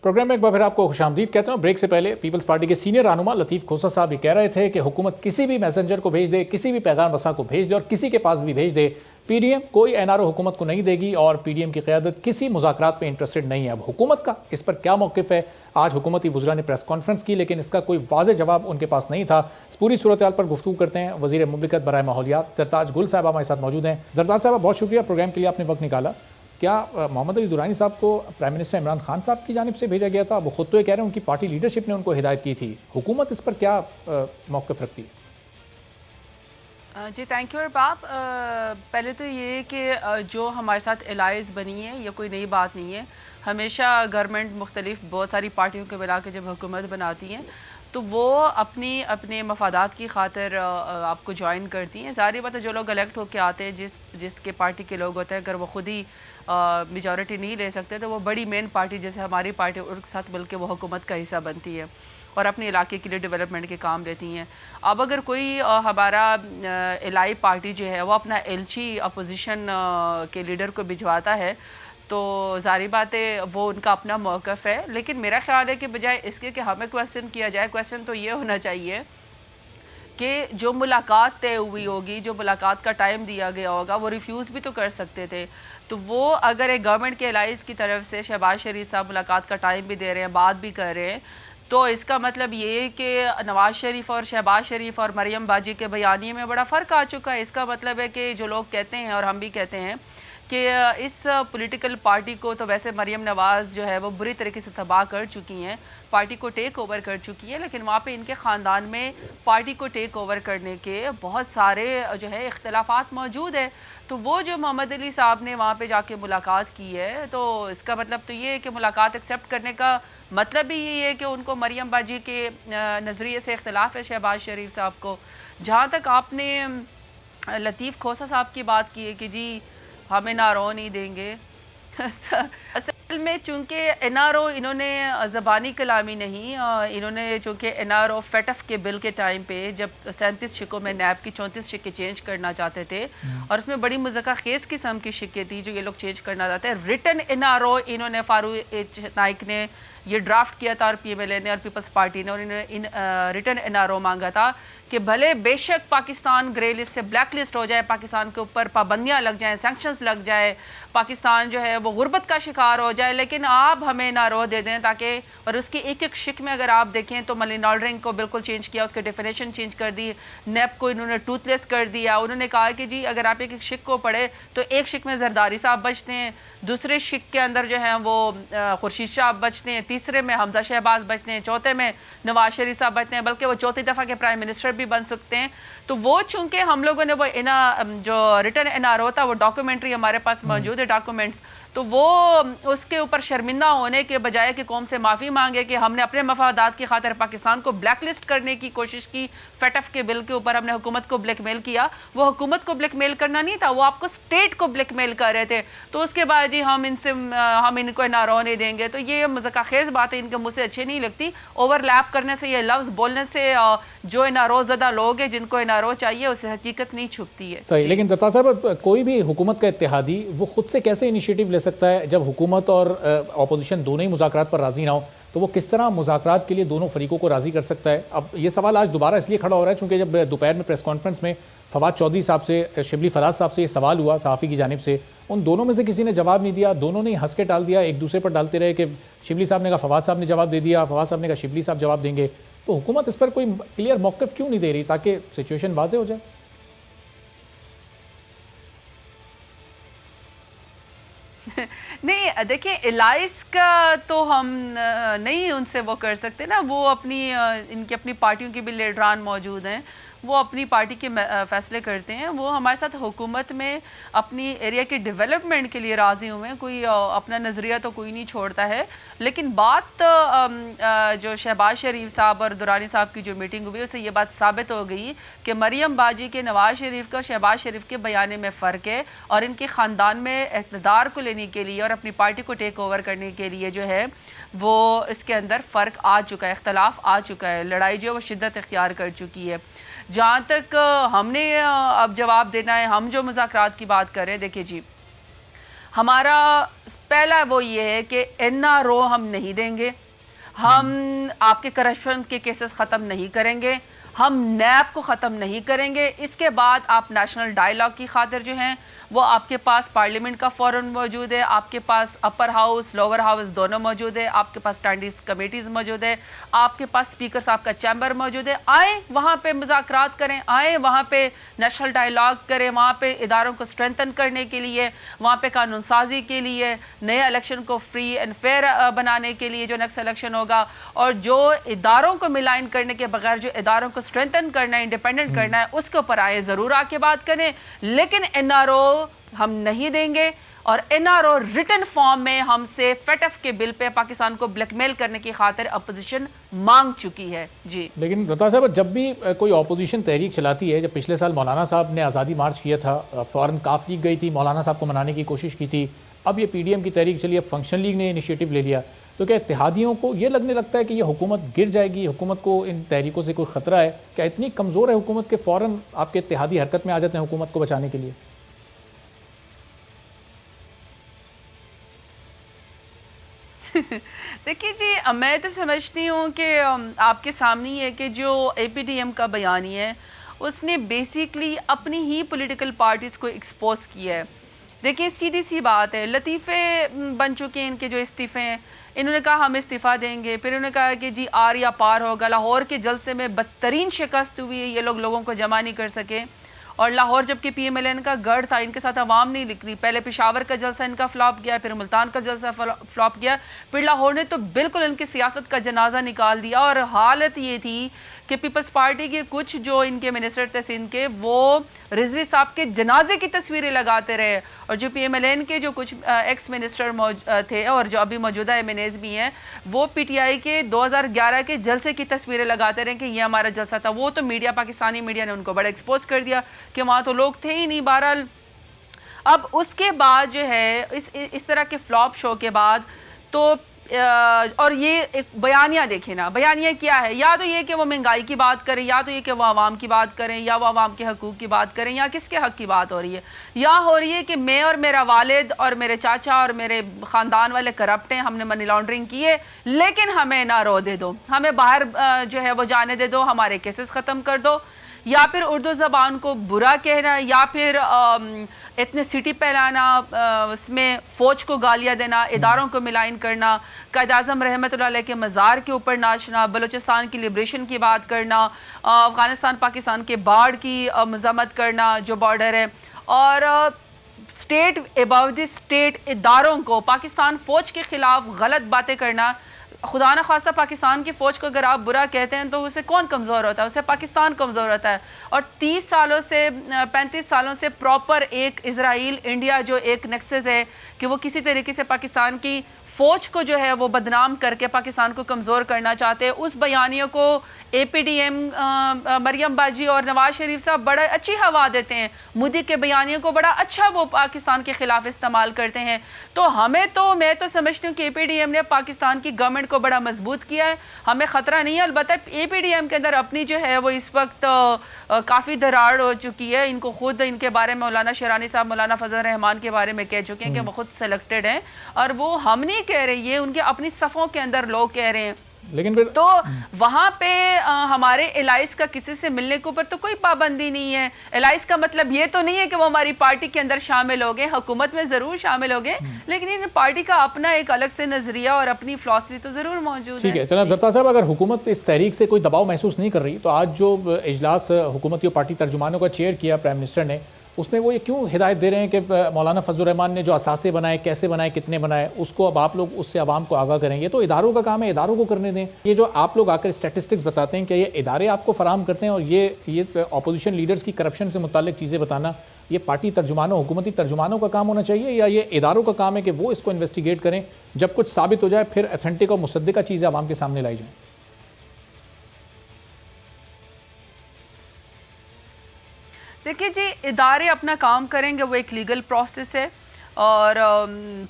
प्रोग्राम में एक बार फिर आपको खुशामदीद कहते हैं। ब्रेक से पहले पीपल्स पार्टी के सीनियर रहनुमा लतीफ़ खोसा साहब ये कह रहे थे कि हुकूमत किसी भी मैसेंजर को भेज दे, किसी भी पैगाम रसा को भेज दे और किसी के पास भी भेज दे, पीडीएम कोई एनआरओ हुकूमत को नहीं देगी और पीडीएम की क़यादत किसी मुज़ाकरात में इंटरेस्टेड नहीं है। अब हुकूमत का इस पर क्या मौक़िफ़ है? आज हुकूमती वज़रा ने प्रेस कॉन्फ्रेंस की, लेकिन इसका कोई वाज़ेह जवाब उनके पास नहीं था। इस पूरी सूरत हाल पर गुफ्तगू करते हैं वज़ीर मुमलिकत बराए माहौलियात ज़रताज गुल साहब हमारे साथ मौजूद हैं। ज़रताज साहब, बहुत शुक्रिया प्रोग्राम के लिए आपने वक्त निकाला। क्या मोहम्मद अली दुरानी साहब को प्राइम मिनिस्टर इमरान खान साहब की जानिब से भेजा गया था? वो खुद तो ये कह रहे हैं उनकी पार्टी लीडरशिप ने उनको हिदायत की थी। हुकूमत इस पर क्या मौक़िफ़ रखती है? जी थैंक यू अरबाब। पहले तो ये कि जो हमारे साथ एलाइज बनी है ये कोई नई बात नहीं है। हमेशा गवर्नमेंट मुख्तलिफ बहुत सारी पार्टियों के मिला के जब हुकूमत बनाती हैं तो वो अपने मफादात की खातिर आपको ज्वाइन करती हैं। ज़ाहिर बात है जो लोग इलेक्ट होकर आते हैं, जिसके पार्टी के लोग होते हैं, अगर वो खुद ही मेजॉरिटी नहीं ले सकते तो वो बड़ी मेन पार्टी जैसे हमारी पार्टी उनके साथ मिल के वो हुकूमत का हिस्सा बनती है और अपने इलाके के लिए डेवलपमेंट के काम देती हैं। अब अगर कोई हमारा एलाई पार्टी जो है वो अपना एलची अपोजिशन के लीडर को भिजवाता है तो ज़ाहिर बात है वो उनका अपना मौक़िफ़ है। लेकिन मेरा ख्याल है कि बजाय इसके कि हमें क्वेश्चन किया जाए, क्वेश्चन तो ये होना चाहिए कि जो मुलाकात तय हुई होगी, जो मुलाकात का टाइम दिया गया होगा, वो रिफ्यूज़ भी तो कर सकते थे। तो वो अगर एक गवर्नमेंट के एलाइज की तरफ से शहबाज शरीफ साहब मुलाकात का टाइम भी दे रहे हैं, बात भी कर रहे हैं, तो इसका मतलब ये कि नवाज़ शरीफ और शहबाज शरीफ और मरियम बाजी के बयानिए में बड़ा फ़र्क आ चुका है। इसका मतलब है कि जो लोग कहते हैं और हम भी कहते हैं कि इस पॉलिटिकल पार्टी को तो वैसे मरियम नवाज़ जो है वो बुरी तरीके से तबाह कर चुकी हैं, पार्टी को टेक ओवर कर चुकी है, लेकिन वहाँ पे इनके ख़ानदान में पार्टी को टेक ओवर करने के बहुत सारे जो है इख्तलाफात मौजूद है। तो वो जो मोहम्मद अली साहब ने वहाँ पे जाके मुलाकात की है तो इसका मतलब तो ये है कि मुलाकात एक्सेप्ट करने का मतलब भी यही है कि उनको मरियम बाजी के नज़रिए से इख्तलाफ है शहबाज शरीफ साहब को। जहाँ तक आपने लतीफ़ खोसा साहब की बात की है कि जी हम एनआरओ नहीं देंगे असल में चूँकि एनआरओ इन्होंने ज़बानी कलामी नहीं, इन्होंने चूँकि एनआरओ फेटफ के बिल के टाइम पे जब 37 शिकों में नैब की 34 शिकें चेंज करना चाहते थे और उसमें बड़ी मुज़क्का खेज़ किस्म की शिकें थी जो ये लोग चेंज करना चाहते हैं। रिटन एनआरओ इन्होंने फारूक एच नाइक ने ये ड्राफ्ट किया था और पीएमएलए ने और पीपल्स पार्टी ने, और इन्होंने रिटन एनआरओ मांगा था कि भले बेशक पाकिस्तान ग्रे लिस्ट से ब्लैक लिस्ट हो जाए, पाकिस्तान के ऊपर पाबंदियां लग जाएं, सैंक्शंस लग जाए, पाकिस्तान जो है वो गुर्बत का शिकार हो जाए, लेकिन आप हमें एनआरओ दे दें ताकि, और उसकी एक एक शिक में अगर आप देखें तो मनी लॉन्ड्रिंग को बिल्कुल चेंज किया, उसके डेफिनेशन चेंज कर दी, नेप को इन्होंने टूथलेस कर दिया। उन्होंने कहा कि जी अगर आप एक एक शिक को पढ़े तो एक शिक में जरदारी साहब बचते हैं, दूसरे शिक के अंदर जो है वो खुर्शीद साहब बचते हैं, तीसरे में हमजा शहबाज बचते हैं, चौथे में नवाज शरीफ साहब बचते हैं, बल्कि वो चौथी दफ़ा के प्राइम मिनिस्टर भी बन सकते हैं। तो वो चूंकि हम लोगों ने वो जो रिटर्न एनआरओ था वो डॉक्यूमेंट्री हमारे पास मौजूद है, डॉक्यूमेंट्स, तो वो उसके ऊपर शर्मिंदा होने के बजाय कि कौम से माफ़ी मांगे कि हमने अपने मफादात की खातिर पाकिस्तान को ब्लैक लिस्ट करने की कोशिश की, फेटफ के बिल के ऊपर हमने हुकूमत को ब्लैकमेल किया, वो हुकूमत को ब्लैकमेल करना नहीं था, वो आपको स्टेट को ब्लैकमेल कर रहे थे। तो उसके बाद जी हम इनको एनआरओ नहीं देंगे, तो ये मज़ाक़खेज़ बात है, इनके मुँह से अच्छी नहीं लगती। ओवरलैप करने से, ये लफ्ज़ बोलने से जो एनआरओ ज़दा लोग हैं जिनको एनआरओ चाहिए उससे हकीकत नहीं छुपती है। सही, लेकिन ज़फ़्फ़ार साहब कोई भी हुकूमत का इत्तेहादी वो खुद से कैसे इनिशिएटिव ले सकता है जब हुकूमत और अपोजिशन दोनों ही मुज़ाकरात पर राज़ी ना हो? तो वो किस तरह मुज़ाकरात के लिए दोनों फरीकों को राज़ी कर सकता है? अब ये सवाल आज दोबारा इसलिए खड़ा हो रहा है चूँकि जब दोपहर में प्रेस कॉन्फ्रेंस में फवाद चौधरी साहब से, शिबली फराज साहब से ये सवाल हुआ सहाफ़ी की जानिब से, उन दोनों में से किसी ने जवाब नहीं दिया, दोनों ने हंस के टाल दिया, एक दूसरे पर डालते रहे कि शिबली साहब ने कहा फवाद साहब ने जवाब दे दिया, फवाद साहब ने कहा शिबली साहब जवाब देंगे। तो हुकूमत इस पर कोई क्लियर मौक़िफ़ क्यों नहीं दे रही ताकि सिचुएशन वाज़ेह हो जाए? नहीं देखिए, एलाइस का तो हम नहीं उनसे वो कर सकते ना, वो इनकी अपनी पार्टियों के भी लीडरान मौजूद हैं, वो अपनी पार्टी के फैसले करते हैं। वो हमारे साथ हुकूमत में अपनी एरिया की डेवलपमेंट के लिए राज़ी हुए हैं, कोई अपना नज़रिया तो कोई नहीं छोड़ता है। लेकिन बात जो शहबाज शरीफ साहब और दुरानी साहब की जो मीटिंग हुई उससे ये बात साबित हो गई कि मरियम बाजी के, नवाज शरीफ का, शहबाज शरीफ के बयाने में फ़र्क है और इनके ख़ानदान में इक़्तिदार को लेने के लिए और अपनी पार्टी को टेक ओवर करने के लिए जो है वो इसके अंदर फ़र्क आ चुका है, इख्तलाफ आ चुका है, लड़ाई जो है वो शिद्दत इख्तियार कर चुकी है। जहाँ तक हमने अब जवाब देना है, हम जो मुज़ाकरात की बात कर रहे हैं, देखिए जी, हमारा पहला वो ये है कि NRO हम नहीं देंगे, हम आपके करप्शन के केसेस ख़त्म नहीं करेंगे, हम नैब को ख़त्म नहीं करेंगे। इसके बाद आप नेशनल डायलॉग की खातिर जो हैं वो आपके पास पार्लियामेंट का फोरम मौजूद है, आपके पास अपर हाउस लोअर हाउस दोनों मौजूद है, आपके पास स्टैंडिंग कमेटीज़ मौजूद है, आपके पास स्पीकर साहब का चैम्बर मौजूद है। आए वहाँ पे मुज़ाकरात करें, आए वहाँ पे नेशनल डायलॉग करें, वहाँ पे इदारों को स्ट्रेंथन करने के लिए, वहाँ पे कानून साजी के लिए, नए इलेक्शन को फ्री एंड फेयर बनाने के लिए जो नेक्स्ट इलेक्शन होगा, और जो इदारों को मिलाइन करने के बगैर जो इदारों को स्ट्रेंथन करना है, इंडिपेंडेंट करना है, उसके ऊपर आए ज़रूर आके बात करें। लेकिन NRO हम नहीं देंगे, और NRO रिटन फॉर्म में हमसे FATF के बिल पे पाकिस्तान को ब्लैकमेल करने की खातिर अपोजिशन मांग चुकी है। जी लेकिन ज़फ़र साहब, जब भी कोई अपोजिशन तहरीक चलाती है, जब पिछले साल मौलाना साहब ने आज़ादी मार्च किया था, फ़ौरन काफ लीग गई थी, मौलाना साहब को मनाने की कोशिश की थी, अब ये PDM की तहरीक चली, अब फंक्शन लीग ने इनिशिएटिव ले लिया, तो क्या इत्तेहादियों को ये लगने लगता है कि ये हुकूमत गिर जाएगी, हुकूमत को इन तहरीकों से कोई ख़तरा है? क्या इतनी कमज़ोर है हुकूमत के फ़ौरन आपके इत्तेहादी हरकत में आ जाते हैं हुकूमत को बचाने के लिए? देखिए जी, मैं तो समझती हूँ कि आपके सामने ही है कि जो APDM का बयानी है उसने बेसिकली अपनी ही पॉलिटिकल पार्टीज़ को एक्सपोज किया है। देखिए सीधी सी बात है, लतीफ़े बन चुके हैं इनके जो इस्तीफ़े हैं। इन्होंने कहा हम इस्तीफ़ा देंगे, फिर उन्होंने कहा कि जी आर या पार होगा। लाहौर के जलसे में बदतरीन शिकस्त हुई है, ये लोगों को जमा नहीं कर सके, और लाहौर जबकि PMLN का गढ़ था, इनके साथ आवाम नहीं निकली। पहले पेशावर का जलसा इनका फ्लॉप गया, फिर मुल्तान का जलसा फ्लॉप गया, फिर लाहौर ने तो बिल्कुल इनकी सियासत का जनाजा निकाल दिया। और हालत ये थी कि पीपल्स पार्टी के कुछ जो इनके मिनिस्टर थे सिंध के, वो रिजवी साहब के जनाजे की तस्वीरें लगाते रहे, और जो PMLN के जो कुछ एक्स मिनिस्टर थे और जो अभी मौजूदा MNAs भी हैं, वो PTI के 2011 के जलसे की तस्वीरें लगाते रहे कि ये हमारा जलसा था। वो तो मीडिया, पाकिस्तानी मीडिया ने उनको बड़ा एक्सपोज कर दिया कि वहाँ तो लोग थे ही नहीं। बहरहाल अब उसके बाद जो है इस तरह के फ्लॉप शो के बाद तो और ये एक बयानिया देखें ना, बयानिया क्या है, या तो ये कि वो महंगाई की बात करें, या तो ये कि वो आवाम की बात करें, या वो आवाम के हकूक़ की बात करें, या किसके हक़ की बात हो रही है, या हो रही है कि मैं और मेरा वालिद और मेरे चाचा और मेरे ख़ानदान वाले करप्ट हैं, हमने मनी लॉन्ड्रिंग की है, लेकिन हमें ना रो दे दो, हमें बाहर जो है वो जाने दे दो, हमारे केसेस ख़त्म कर दो। या फिर उर्दू ज़बान को बुरा कहना, या फिर एथनिसिटी फैलाना, उसमें फ़ौज को गालियाँ देना, इदारों को मिलाइन करना, कायद-ए-आज़म रहमतुल्लाह अलैह के मज़ार के ऊपर नाचना, बलूचिस्तान की लिब्रेशन की बात करना, अफ़गानिस्तान पाकिस्तान के बाढ़ की मज़म्मत करना जो बॉर्डर है, और स्टेट अबाउट द स्टेट इदारों को, पाकिस्तान फ़ौज के ख़िलाफ़ गलत बातें करना। खुदा न खास्ता पाकिस्तान की फ़ौज को अगर आप बुरा कहते हैं तो उससे कौन कमज़ोर होता है? उससे पाकिस्तान कमज़ोर होता है। और 30 सालों से 35 सालों से प्रॉपर एक इजराइल इंडिया जो एक नेक्सस है कि वो किसी तरीके से पाकिस्तान की फ़ौज को जो है वो बदनाम करके पाकिस्तान को कमज़ोर करना चाहते हैं, उस बयानियों को APDM मरियम बाजी और नवाज शरीफ साहब बड़ा अच्छी हवा देते हैं। मोदी के बयानियों को बड़ा अच्छा वो पाकिस्तान के ख़िलाफ़ इस्तेमाल करते हैं। तो हमें तो मैं तो समझती हूँ कि APDM ने पाकिस्तान की गवर्नमेंट को बड़ा मजबूत किया है, हमें ख़तरा नहीं है। अलबत्ता APDM के अंदर अपनी जो है वो इस वक्त काफ़ी दरार हो चुकी है। इनको खुद इनके बारे में मौलाना शरानी साहब मौलाना फजल रहमान के बारे में कह चुके हैं कि वो खुद सेलेक्टेड हैं, और वो हम नहीं कह रहे, ये उनके अपनी सफ़ों के अंदर लोग कह रहे हैं। लेकिन फिर तो वहाँ पे हमारे एलाइस का किसी से मिलने के ऊपर तो कोई पाबंदी नहीं है। एलाइस का मतलब ये तो नहीं है कि वो हमारी पार्टी के अंदर शामिल हो गए, हुकूमत में ज़रूर शामिल हो गए, लेकिन इन पार्टी का अपना एक अलग से नज़रिया और अपनी फिलॉसफी तो ज़रूर मौजूद है। ठीक है, चलो ज़रदार साहब, अगर हुकूमत इस तहरीक से कोई दबाव महसूस नहीं कर रही, तो आज जो इजलास हुकूमती और पार्टी तर्जुमानों का चेयर किया प्राइम मिनिस्टर ने, उसमें वो ये क्यों हिदायत दे रहे हैं कि मौलाना फजल रहमान ने जो असासे बनाए, कैसे बनाए, कितने बनाए, उसको अब आप लोग उससे आवाम को आगाह करेंगे? तो इदारों का काम है, इदारों को करने दें। ये जो आप लोग आकर स्टैटिस्टिक्स बताते हैं, क्या ये इदारे आपको फराहम करते हैं? और ये अपोजिशन लीडर्स की करप्शन से मुतालिक चीज़ें बताना, ये पार्टी तर्जुमानों, हुकूमती तर्जुमानों का काम होना चाहिए, या ये इदारों का काम है कि वो इसको इन्वेस्टिगेट करें, जब कुछ साबित हो जाए फिर अथेंटिक और मुसद्दिका चीज़ें आवाम के सामने लाई जाएँ? देखिए जी, इदारे अपना काम करेंगे, वो एक लीगल प्रोसेस है। और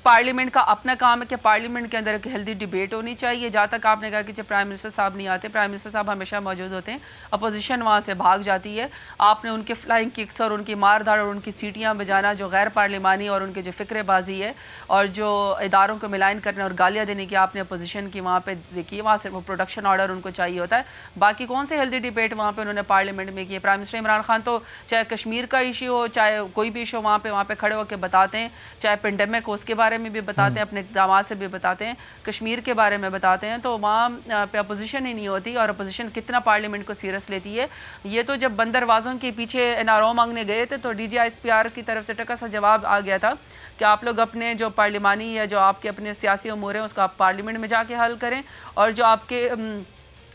पार्लियामेंट का अपना काम है कि पार्लियामेंट के अंदर एक हेल्दी डिबेट होनी चाहिए। जहाँ तक आपने कहा कि जब प्राइम मिनिस्टर साहब नहीं आते, प्राइम मिनिस्टर साहब हमेशा मौजूद होते हैं, अपोजिशन वहाँ से भाग जाती है। आपने उनके फ्लाइंग किक्स और उनकी मारधाड़ और उनकी सीटियाँ बजाना जो गैर पार्लिमानी और उनके जो फ़िक्रबाजी है और जो इदारों को मिलान करने और गालियाँ देने की आपने अपोजिशन की वहाँ पर देखी, वहाँ से वो प्रोडक्शन ऑर्डर उनको चाहिए होता है। बाकी कौन से हेल्दी डिबेट वहाँ पर उन्होंने पार्लियामेंट में किए? प्राइम मिनिस्टर इमरान खान तो चाहे कश्मीर का इशू हो, चाहे कोई भी इशू वहाँ पे खड़े होकर बताते हैं, चाहे पेंडेमिक हो उसके बारे में भी बताते हैं, अपने इक़दाम से भी बताते हैं, कश्मीर के बारे में बताते हैं। तो वहाँ पे अपोजिशन ही नहीं होती और अपोजिशन कितना पार्लियामेंट को सीरियस लेती है। ये तो जब बंदरवाज़ों के पीछे एनआरओ मांगने गए थे तो DGISPR की तरफ से टका सा जवाब आ गया था कि आप लोग अपने जो पार्लिमानी या जो आपके अपने सियासी उमूर हैं उसको आप पार्लियामेंट में जाके हल करें, और जो आपके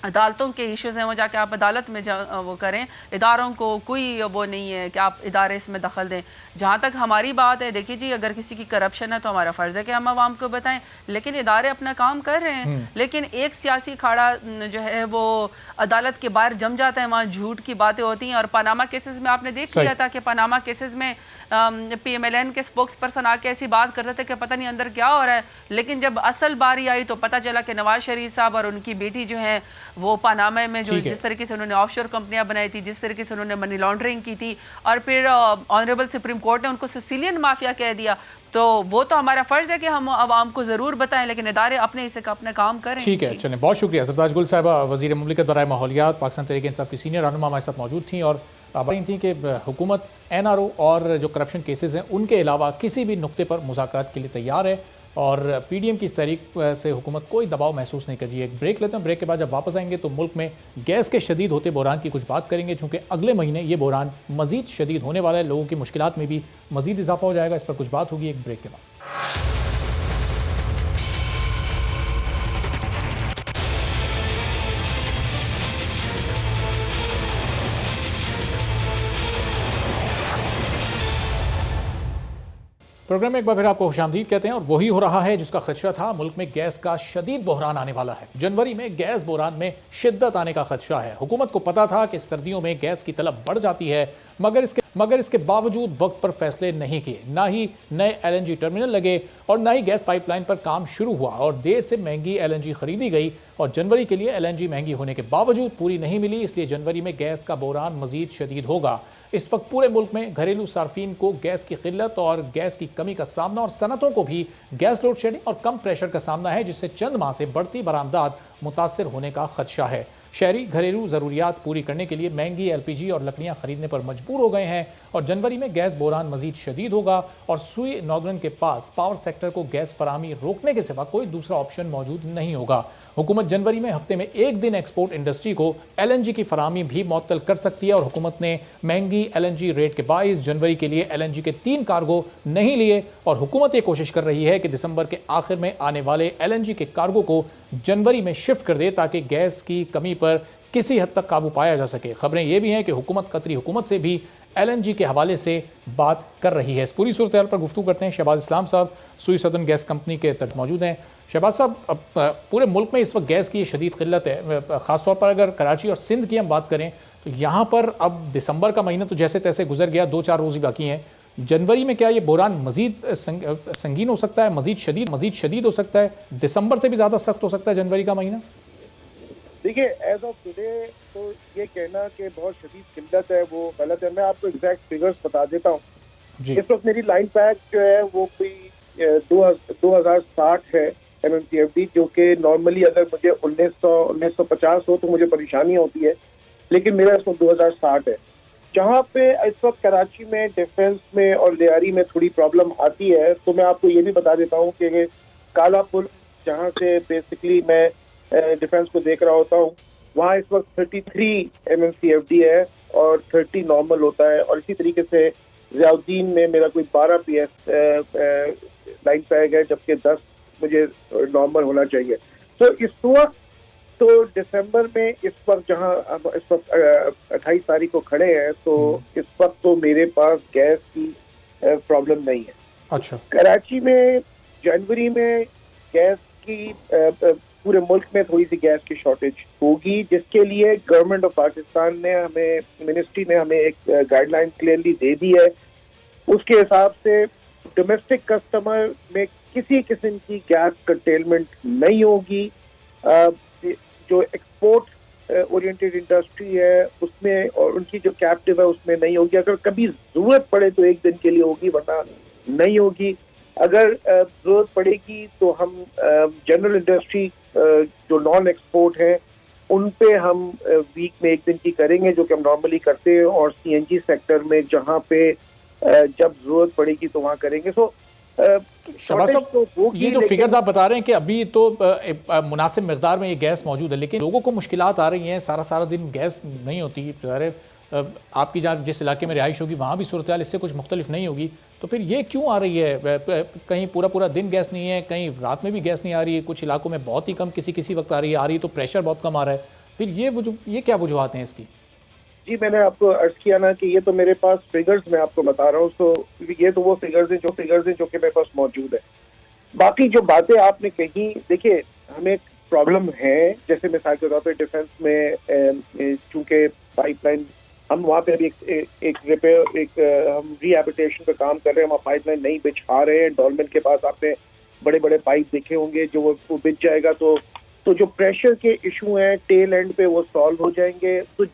अदालतों के इश्यूज़ हैं वो जाके आप अदालत में वो करें। इदारों को कोई वो नहीं है कि आप इदारे इसमें दखल दें। जहाँ तक हमारी बात है, देखिए जी, अगर किसी की करप्शन है तो हमारा फ़र्ज़ है कि हम आवाम को बताएं, लेकिन इदारे अपना काम कर रहे हैं। लेकिन एक सियासी अखाड़ा जो है वो अदालत के बाहर जम जाता है, वहाँ झूठ की बातें होती हैं। और पनामा केसेस में आपने देख लिया था कि पनामा केसेस में PMLN के स्पोक्स पर्सन आके ऐसी बात करते थे कि पता नहीं अंदर क्या हो रहा है, लेकिन जब असल बारी आई तो पता चला कि नवाज शरीफ साहब और उनकी बेटी जो है वो पनामा में जो जिस तरीके से उन्होंने ऑफशोर कंपनियां बनाई थी, जिस तरीके से उन्होंने मनी लॉन्ड्रिंग की थी, और फिर ऑनरेबल सुप्रीम कोर्ट ने उनको सिसिलियन माफिया कह दिया। तो वो तो हमारा फर्ज है कि हम आवाम को जरूर बताएं, लेकिन इदारे अपने हिस्से का अपना काम करें। ठीक है, चलें, बहुत शुक्रिया। सरताज गुल साहिबा, वज़ीर मुमलिकत बराए माहौलियात, पाकिस्तान तहरीक इंसाफ की सीनियर रहनुमा हमारे साथ मौजूद थी और बताई थी कि हुकूमत NRO और जो करप्शन केसेस हैं उनके अलावा किसी भी नुक्ते पर मुज़ाकरात के लिए तैयार है और PDM की तहरीक से हुकूमत कोई दबाव महसूस नहीं कर रही है। एक ब्रेक लेते हैं, ब्रेक के बाद जब वापस आएंगे तो मुल्क में गैस के शदीद होते बहरान की कुछ बात करेंगे, चूँकि अगले महीने ये बहरान मज़ीद शदीद होने वाला है, लोगों की मुश्किलात में भी मज़ीद इजाफा हो जाएगा। इस पर कुछ बात होगी एक ब्रेक के बाद। प्रोग्राम में एक बार फिर आपको खुशामदीद कहते हैं और वही हो रहा है जिसका खदशा था। मुल्क में गैस का शदीद बहरान आने वाला है। जनवरी में गैस बहरान में शिद्दत आने का खदशा है। हुकूमत को पता था कि सर्दियों में गैस की तलब बढ़ जाती है, मगर इसके बावजूद वक्त पर फैसले नहीं किए। ना ही नए LNG टर्मिनल लगे और ना ही गैस पाइपलाइन पर काम शुरू हुआ और देर से महंगी LNG खरीदी गई और जनवरी के लिए LNG महंगी होने के बावजूद पूरी नहीं मिली। इसलिए जनवरी में गैस का बहरान मजीद शदीद होगा। इस वक्त पूरे मुल्क में घरेलू सार्फिन को गैस की किल्लत और गैस की कमी का सामना और सनतों को भी गैस लोड शेडिंग और कम प्रेशर का सामना है, जिससे चंद माह से बढ़ती बरामदात मुतासर होने का खदशा है। शहरी घरेलू ज़रूरियात पूरी करने के लिए महंगी LPG और लकड़ियाँ खरीदने पर मजबूर हो गए हैं और जनवरी में गैस बहरान मजीद शदीद होगा और सुई नॉर्दर्न के पास पावर सेक्टर को गैस फराहमी रोकने के सिवा कोई दूसरा ऑप्शन मौजूद नहीं होगा। हुकूमत जनवरी में हफ्ते में एक दिन एक्सपोर्ट इंडस्ट्री को LNG की फराहमी भी मुअत्तल कर सकती है और हुकूमत ने महंगी LNG रेट के बाइस जनवरी के लिए LNG के 3 कार्गो नहीं लिए और हुकूमत ये कोशिश कर रही है कि दिसंबर के आखिर में आने वाले LNG के कार्गो को जनवरी में शिफ्ट कर दे ताकि गैस की कमी पर किसी हद तक काबू पाया जा सके। खबरें ये भी हैं कि हुकूमत कतरी हुकूमत से भी LNG के हवाले से बात कर रही है। इस पूरी सूरत हाल पर गुफ्तगू करते हैं। शहबाज इस्लाम साहब सुई सदर्न गैस कंपनी के तहत मौजूद हैं। शहबाज साहब, पूरे मुल्क में इस वक्त गैस की शदीद किल्लत है, ख़ासतौर पर अगर कराची और सिंध की हम बात करें तो यहाँ पर अब दिसंबर का महीना तो जैसे तैसे गुजर गया, 2-4 रोज़ ही बाकी हैं। जनवरी में क्या ये बहरान मजीद संगीन हो सकता है, मजीद शदीद हो सकता है, दिसंबर से भी ज़्यादा सख्त हो सकता है जनवरी का महीना? देखिए, एज ऑफ टुडे तो ये कहना कि बहुत शदीद किल्लत है वो गलत है। मैं आपको एग्जैक्ट फिगर्स बता देता हूँ। इस वक्त मेरी लाइन पैक जो है वो कोई 2060 है MMCFD, जो कि नॉर्मली अगर मुझे 1950 हो तो मुझे परेशानी होती है, लेकिन मेरा इस वक्त 2060 है। जहाँ पे इस वक्त कराची में डिफेंस में और लियारी में थोड़ी प्रॉब्लम आती है, तो मैं आपको ये भी बता देता हूँ कि काला पुल जहाँ से बेसिकली मैं डिफेंस को देख रहा होता हूँ, वहाँ इस वक्त 33 MMCFD है और 30 नॉर्मल होता है। और इसी तरीके से ज़ियाउद्दीन में मेरा कोई 12 PS लाइन पैक है, जबकि 10 मुझे नॉर्मल होना चाहिए। तो इस वक्त तो दिसंबर में इस वक्त जहाँ इस वक्त 28 तारीख को खड़े हैं, तो इस वक्त तो मेरे पास गैस की प्रॉब्लम नहीं है। अच्छा, कराची में जनवरी में गैस की पूरे मुल्क में थोड़ी सी गैस की शॉर्टेज होगी, जिसके लिए गवर्नमेंट ऑफ पाकिस्तान ने मिनिस्ट्री ने हमें एक गाइडलाइन क्लियरली दे दी है। उसके हिसाब से डोमेस्टिक कस्टमर में किसी किस्म की गैस कर्टेलमेंट नहीं होगी। जो एक्सपोर्ट ओरिएंटेड इंडस्ट्री है उसमें और उनकी जो कैप्टिव है उसमें नहीं होगी। अगर कभी जरूरत पड़े तो एक दिन के लिए होगी, वरना नहीं होगी। अगर जरूरत पड़ेगी तो हम जनरल इंडस्ट्री जो नॉन एक्सपोर्ट है उन पे हम वीक में एक दिन की करेंगे, जो कि हम नॉर्मली करते हैं, और सीएनजी सेक्टर में जहां पे जब जरूरत पड़ेगी तो वहां करेंगे। सो शहबाज साहब, ये जो फिगर्स आप बता रहे हैं कि अभी तो मुनासिब मिकदार में ये गैस मौजूद है, लेकिन लोगों को मुश्किलात आ रही हैं, सारा सारा दिन गैस नहीं होती। ज़ाहिर आपकी जहाँ जिस इलाके में रिहाइश होगी वहाँ भी सूरत हाल इससे कुछ मुख्तलिफ नहीं होगी, तो फिर ये क्यों आ रही है? कहीं पूरा पूरा दिन गैस नहीं है, कहीं रात में भी गैस नहीं आ रही है, कुछ इलाकों में बहुत ही कम किसी किसी वक्त आ रही है तो प्रेशर बहुत कम आ रहा है। फिर ये क्या वजूहत हैं इसकी? जी, मैंने आपको अर्ज किया ना कि ये तो मेरे पास फिगर्स मैं आपको बता रहा हूँ। तो ये तो वो फिगर्स हैं जो कि मेरे पास मौजूद है। बाकी जो बातें आपने कही, देखिए हमें प्रॉब्लम है, जैसे मिसाल के तौर पर डिफेंस में चूंकि पाइपलाइन हम वहाँ पे अभी एक हम रिहैबिलिटेशन पे काम कर रहे हैं, वहाँ पाइपलाइन नहीं बिछा रहे हैं। डॉलमेन के पास आपने बड़े बड़े पाइप देखे होंगे, जो वो बिछ जाएगा तो जो प्रेशर के इशू हैं टेल एंड पे वो सॉल्व हो जाएंगे। तो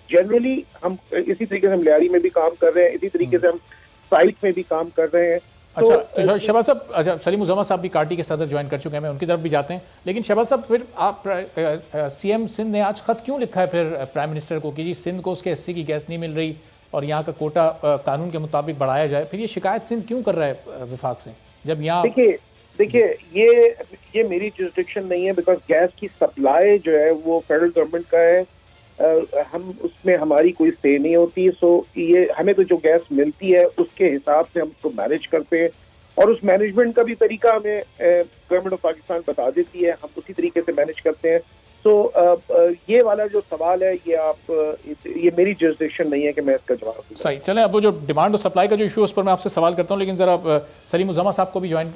जनरली हम इसी तरीके से हम लियारी में भी काम कर रहे हैं, इसी तरीके से हम साइट में भी काम कर रहे हैं। अच्छा, तो शहबाज साहब, अच्छा सलीम उज़्ज़मा साहब भी काटी के सदर ज्वाइन कर चुके हैं, मैं उनकी तरफ भी जाते हैं। लेकिन शहबाज साहब, फिर आप सीएम सिंध ने आज खत क्यों लिखा है फिर प्राइम मिनिस्टर को कि जी सिंध को उसके 80 की गैस नहीं मिल रही और यहाँ का कोटा कानून के मुताबिक बढ़ाया जाए? फिर ये शिकायत सिंध क्यों कर रहा है विफाक से, जब यहाँ देखिए ये मेरी जुरिस्डिक्शन नहीं है, बिकॉज गैस की सप्लाई जो है वो फेडरल गवर्नमेंट का है। हम उसमें हमारी कोई से नहीं होती। सो ये हमें तो जो गैस मिलती है उसके हिसाब से हम उसको मैनेज करते हैं, और उस मैनेजमेंट का भी तरीका हमें गवर्नमेंट ऑफ पाकिस्तान बता देती है, हम उसी तरीके से मैनेज करते हैं। तो ये वाला जो सवाल है ये मेरी जुरिस्डिक्शन नहीं है कि मैं इसका जवाब दूं। सही, चलें अब वो जो डिमांड और सप्लाई का जो इशू है उस पर मैं आपसे सवाल करता हूँ, लेकिन ज़रा सलीम उज़्ज़मा साहब को भी ज्वाइन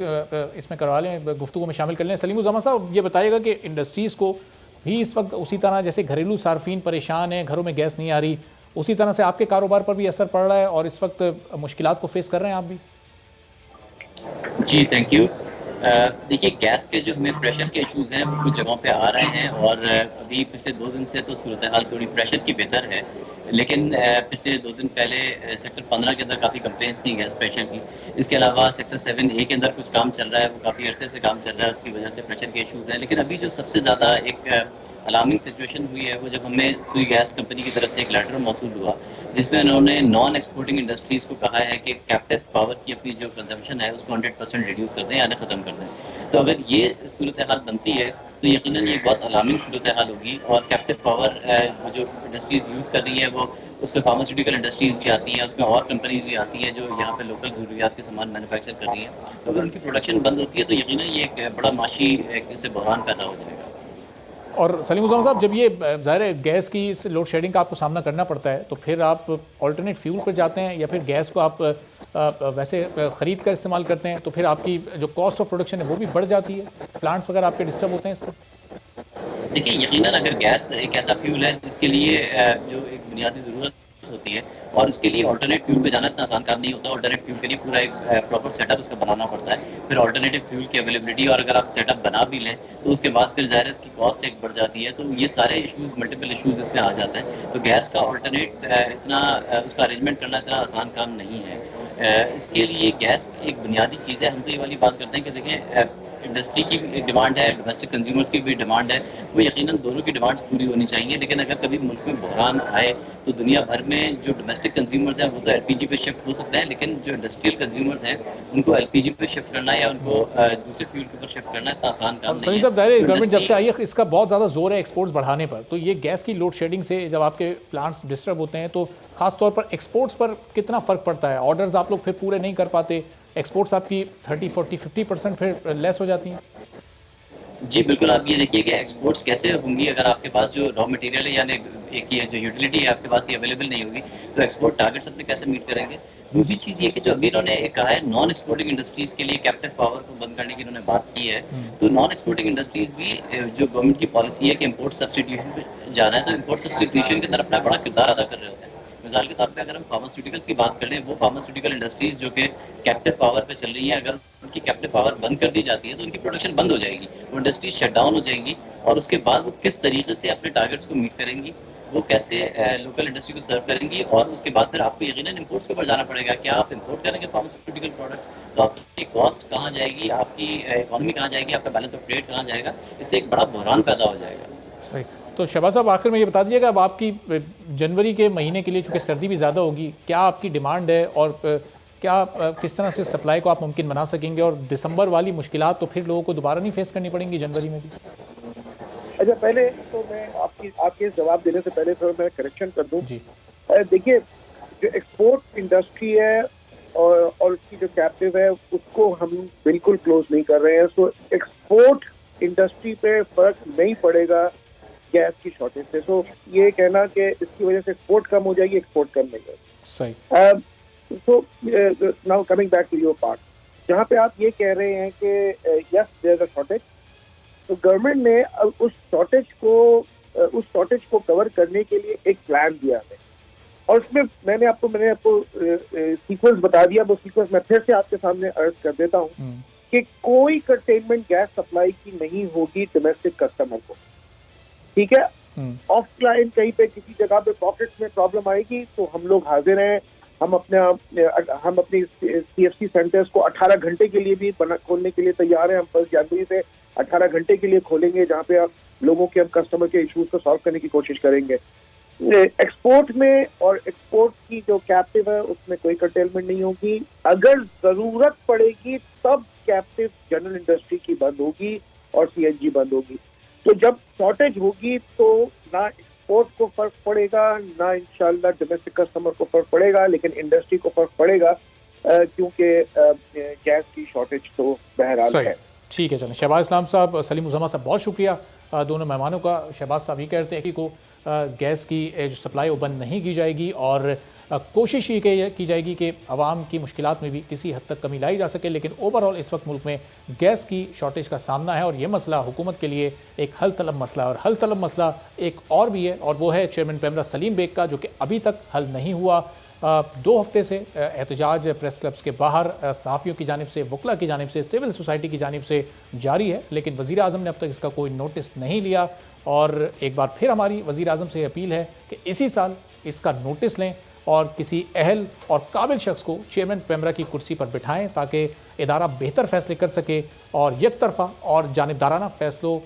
इसमें करवा लें, गुफ्तगू में शामिल कर लें। सलीम उज़्ज़मा साहब, ये बताइएगा कि इंडस्ट्रीज़ को भी इस वक्त उसी तरह जैसे घरेलू सार्फिन परेशान हैं, घरों में गैस नहीं आ रही, उसी तरह से आपके कारोबार पर भी असर पड़ रहा है और इस वक्त मुश्किलात को फेस कर रहे हैं आप भी? जी, थैंक यू। देखिए, गैस के जो हमें प्रेशर के इश्यूज़ हैं वो कुछ जगहों पे आ रहे हैं, और अभी पिछले 2 दिन से तो सूरत हाल थोड़ी प्रेशर की बेहतर है। लेकिन पिछले 2 दिन पहले सेक्टर 15 के अंदर काफ़ी कंप्लेंट्स थी गैस प्रेशर की। इसके अलावा सेक्टर 7A के अंदर कुछ काम चल रहा है, वो काफ़ी अरसे से काम चल रहा है, उसकी वजह से प्रेशर के इशूज़ हैं। लेकिन अभी जो सबसे ज़्यादा एक अलार्मिंग सिचुएशन हुई है वो जब हमें सुई गैस कंपनी की तरफ से एक लेटर मौसूल हुआ जिसमें उन्होंने नॉन एक्सपोर्टिंग इंडस्ट्रीज़ को कहा है कि कैप्टिव पावर की अपनी जो कंजम्पशन है उसको 100% रिड्यूस कर दें यानी ख़त्म कर दें। तो अगर ये सूरत हाल बनती है तो यकीनन ये बहुत अलार्मिंग सूरत हाल होगी, और कैप्टिव पावर जो इंडस्ट्रीज़ यूज़ कर रही है वो उसमें फार्मास्यूटिकल इंडस्ट्रीज़ भी आती हैं, उसमें और कंपनीज भी आती हैं जो यहाँ पे लोकल ज़रूरियात के सामान मैन्युफैक्चर कर रही हैं। तो अगर उनकी प्रोडक्शन बंद होती है तो यकीनन ये एक बड़ा माशी एक इससे बहरान पैदा हो जाएगा। और सलीम उज़्ज़मा साहब, जब ये ज़ाहिर है गैस की इस लोड शेडिंग का आपको सामना करना पड़ता है, तो फिर आप ऑल्टरनेट फ्यूल पर जाते हैं या फिर गैस को आप वैसे ख़रीद कर इस्तेमाल करते हैं, तो फिर आपकी जो कॉस्ट ऑफ प्रोडक्शन है वो भी बढ़ जाती है, प्लांट्स वगैरह आपके डिस्टर्ब होते हैं इससे? देखिए, यकीनन अगर गैस एक ऐसा फ्यूल है जिसके लिए जो एक बुनियादी ज़रूरत होती है और उसके लिए ऑल्टरनेट फ्यूल पे जाना इतना आसान काम नहीं होता। ऑल्टरनेट फ्यूल के लिए पूरा एक प्रॉपर सेटअप इसका बनाना पड़ता है, फिर ऑल्टरनेटिव फ्यूल की अवेलेबिलिटी, और अगर आप सेटअप बना भी लें तो उसके बाद फिर ज़ाहिर इसकी कॉस्ट एक बढ़ जाती है। तो ये सारे इशूज़, मल्टीपल इशूज़ इसमें आ जाते हैं। तो गैस का ऑल्टरनेट इतना उसका अरेंजमेंट करना इतना आसान काम नहीं है। इसके लिए गैस एक बुनियादी चीज़ है। हम तो ये वाली बात करते हैं कि देखें, इंडस्ट्री की भी डिमांड है, डोमेस्टिक कंज्यूमर्स की भी डिमांड है, वो यकीनन दोनों की डिमांड्स पूरी होनी चाहिए। लेकिन अगर कभी मुल्क में बहरान आए तो दुनिया भर में जो डोमेस्टिक कंज्यूमर्स हैं वो तो एलपीजी पे शिफ्ट हो सकते हैं, लेकिन जो इंडस्ट्रियल कंज्यूमर्स हैं उनको एलपीजी पे शिफ्ट करना या उनको दूसरे फ्यूल के ऊपर शिफ्ट करना इतना आसान काम नहीं है। साहब, ज़ाहिर गवर्नमेंट जब से आई है इसका बहुत ज़्यादा जोर है एक्सपोर्ट्स बढ़ाने पर, तो ये गैस की लोड शेडिंग से जब आपके प्लांट्स डिस्टर्ब होते हैं तो खास तौर पर एक्सपोर्ट्स पर कितना फ़र्क पड़ता है? ऑर्डर्स आप लोग फिर पूरे नहीं कर पाते, एक्सपोर्ट्स आपकी 30, 40, 50% फिर लेस हो जाती हैं? जी बिल्कुल, आप ये देखिए कि एक्सपोर्ट्स कैसे होंगी अगर आपके पास जो रॉ मटेरियल है यानी एक ये जो यूटिलिटी है आपके पास ये अवेलेबल नहीं होगी, तो एक्सपोर्ट टारगेट्स अपने कैसे मीट करेंगे। दूसरी चीज़ ये कि जो अभी इन्होंने कहा है नॉन एक्सपोर्टिंग इंडस्ट्रीज़ के लिए कैप्टिव पावर को बंद करने की इन्होंने बात की है, तो नॉन एक्सपोर्टिंग इंडस्ट्रीज़ भी जो गवर्नमेंट की पॉलिसी है कि इम्पोर्ट सब्सिट्यूशन पे जाना है, तो इम्पोर्ट सब्सिट्यूशन के अंदर अपना बड़ा किरदार अदा कर रहे होते हैं। मिसाल के तौर पे अगर हम फार्मास्यूटिकल्स की बात करें, वो फार्मास्यूटिकल इंडस्ट्रीज जो कि कैप्टिव पावर पे चल रही है, अगर उनकी कैप्टिव पावर बंद कर दी जाती है तो उनकी प्रोडक्शन बंद हो जाएगी, वो इंडस्ट्रीज शट डाउन हो जाएंगी और उसके बाद वो किस तरीके से अपने टारगेट्स को मीट करेंगी, वो कैसे लोकल इंडस्ट्री को सर्व करेंगी और उसके बाद फिर आपको यकीनन इंपोर्ट्स के ऊपर जाना पड़ेगा। क्या आप इंपोर्ट करेंगे फार्मास्यूटिकल प्रोडक्ट तो आपकी कॉस्ट कहाँ जाएगी, आपकी इकोनॉमी कहाँ जाएगी, आपका बैलेंस ऑफ ट्रेड कहाँ जाएगा, इससे एक बड़ा बहरान पैदा हो जाएगा। सही। तो शहबाज साहब, आखिर में ये बता दीजिएगा, अब आपकी जनवरी के महीने के लिए चूँकि सर्दी भी ज़्यादा होगी, क्या आपकी डिमांड है और क्या किस तरह से सप्लाई को आप मुमकिन बना सकेंगे, और दिसंबर वाली मुश्किलात तो फिर लोगों को दोबारा नहीं फेस करनी पड़ेंगी जनवरी में भी? अच्छा, पहले तो मैं आपके जवाब देने से पहले थोड़ा मैं करेक्शन कर दूं। जी देखिए, जो एक्सपोर्ट इंडस्ट्री है और उसकी जो कैप्टिव है उसको हम बिल्कुल क्लोज नहीं कर रहे हैं। सो एक्सपोर्ट इंडस्ट्री पे फर्क नहीं पड़ेगा गैस की शॉर्टेज से। सो ये कहना कि इसकी वजह से एक्सपोर्ट कम हो जाएगी, एक्सपोर्ट कम नहीं होगी। सही। So now coming back to your part, जहाँ पे आप ये कह रहे हैं कि yes there is a shortage, तो गवर्नमेंट ने उस शॉर्टेज को कवर करने के लिए एक प्लान दिया है और उसमें मैंने आपको सीक्वेंस बता दिया। वो सीक्वेंस मैं फिर से आपके सामने अर्ज कर देता हूँ कि कोई कंटेनमेंट गैस सप्लाई की नहीं होगी डोमेस्टिक कस्टमर को, ठीक है। ऑफलाइन कहीं पे किसी जगह पे पॉकेट्स में प्रॉब्लम आएगी तो हम लोग हाजिर हैं, हम अपनी CFC सेंटर्स को 18 घंटे के लिए भी खोलने के लिए तैयार हैं। हम 1 जनवरी से 18 घंटे के लिए खोलेंगे, जहाँ पे आप लोगों के, हम कस्टमर के इश्यूज को सॉल्व करने की कोशिश करेंगे। एक्सपोर्ट में और एक्सपोर्ट की जो कैप्टिव है उसमें कोई कर्टेलमेंट नहीं होगी। अगर जरूरत पड़ेगी तब कैप्टिव जनरल इंडस्ट्री की बंद होगी और CNG बंद होगी। तो जब शॉर्टेज होगी तो ना एक्सपोर्ट को फर्क पड़ेगा, ना इंशाल्लाह डोमेस्टिक कस्टमर को फर्क पड़ेगा, लेकिन इंडस्ट्री को फर्क पड़ेगा क्योंकि गैस की शॉर्टेज तो बहरहाल है। ठीक है, चलें। शहबाज इस्लाम साहब, सलीम उज़्ज़मा साहब, बहुत शुक्रिया दोनों मेहमानों का। शहबाज साहब ये कहते हैं कि गैस की जो सप्लाई वो बंद नहीं की जाएगी और कोशिश ये की जाएगी कि आवाम की मुश्किलात में भी किसी हद तक कमी लाई जा सके, लेकिन ओवरऑल इस वक्त मुल्क में गैस की शॉर्टेज का सामना है और ये मसला हुकूमत के लिए एक हल तलब मसला है। और हल तलब मसला एक और भी है, और वो है चेयरमैन पेमरा सलीम बेग का, जो कि अभी तक हल नहीं हुआ। 2 हफ्ते से एहतजाज प्रेस क्लब्स के बाहर सहाफ़ियों की जानिब से, वकला की जानिब से, सिविल सोसाइटी की जानिब से जारी है, लेकिन वज़ीर आज़म ने अब तक इसका कोई नोटिस नहीं लिया। और एक बार फिर हमारी वज़ीर आज़म से अपील है कि इसी साल इसका नोटिस लें और किसी अहल और काबिल शख्स को चेयरमैन पेमरा की कुर्सी पर बिठाएं ताकि इदारा बेहतर फ़ैसले कर सके और एक तरफ़ा और जानिबदाराना फ़ैसलों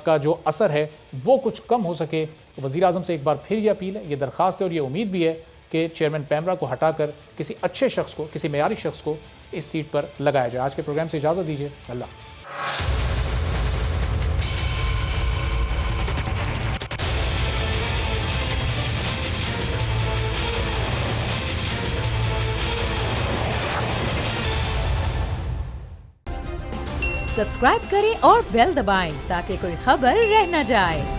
का जो असर है वो कुछ कम हो सके। वज़ीर आज़म से एक बार फिर ये अपील है, ये दरख्वास्त है और ये उम्मीद भी है कि चेयरमैन पेमरा को हटाकर किसी अच्छे शख्स को, किसी मेयारी शख्स को इस सीट पर लगाया जाए। आज के प्रोग्राम से इजाज़त दीजिए। अल्लाह हाफ़िज़। सब्सक्राइब करें और बेल दबाएं ताकि कोई खबर रह न जाए।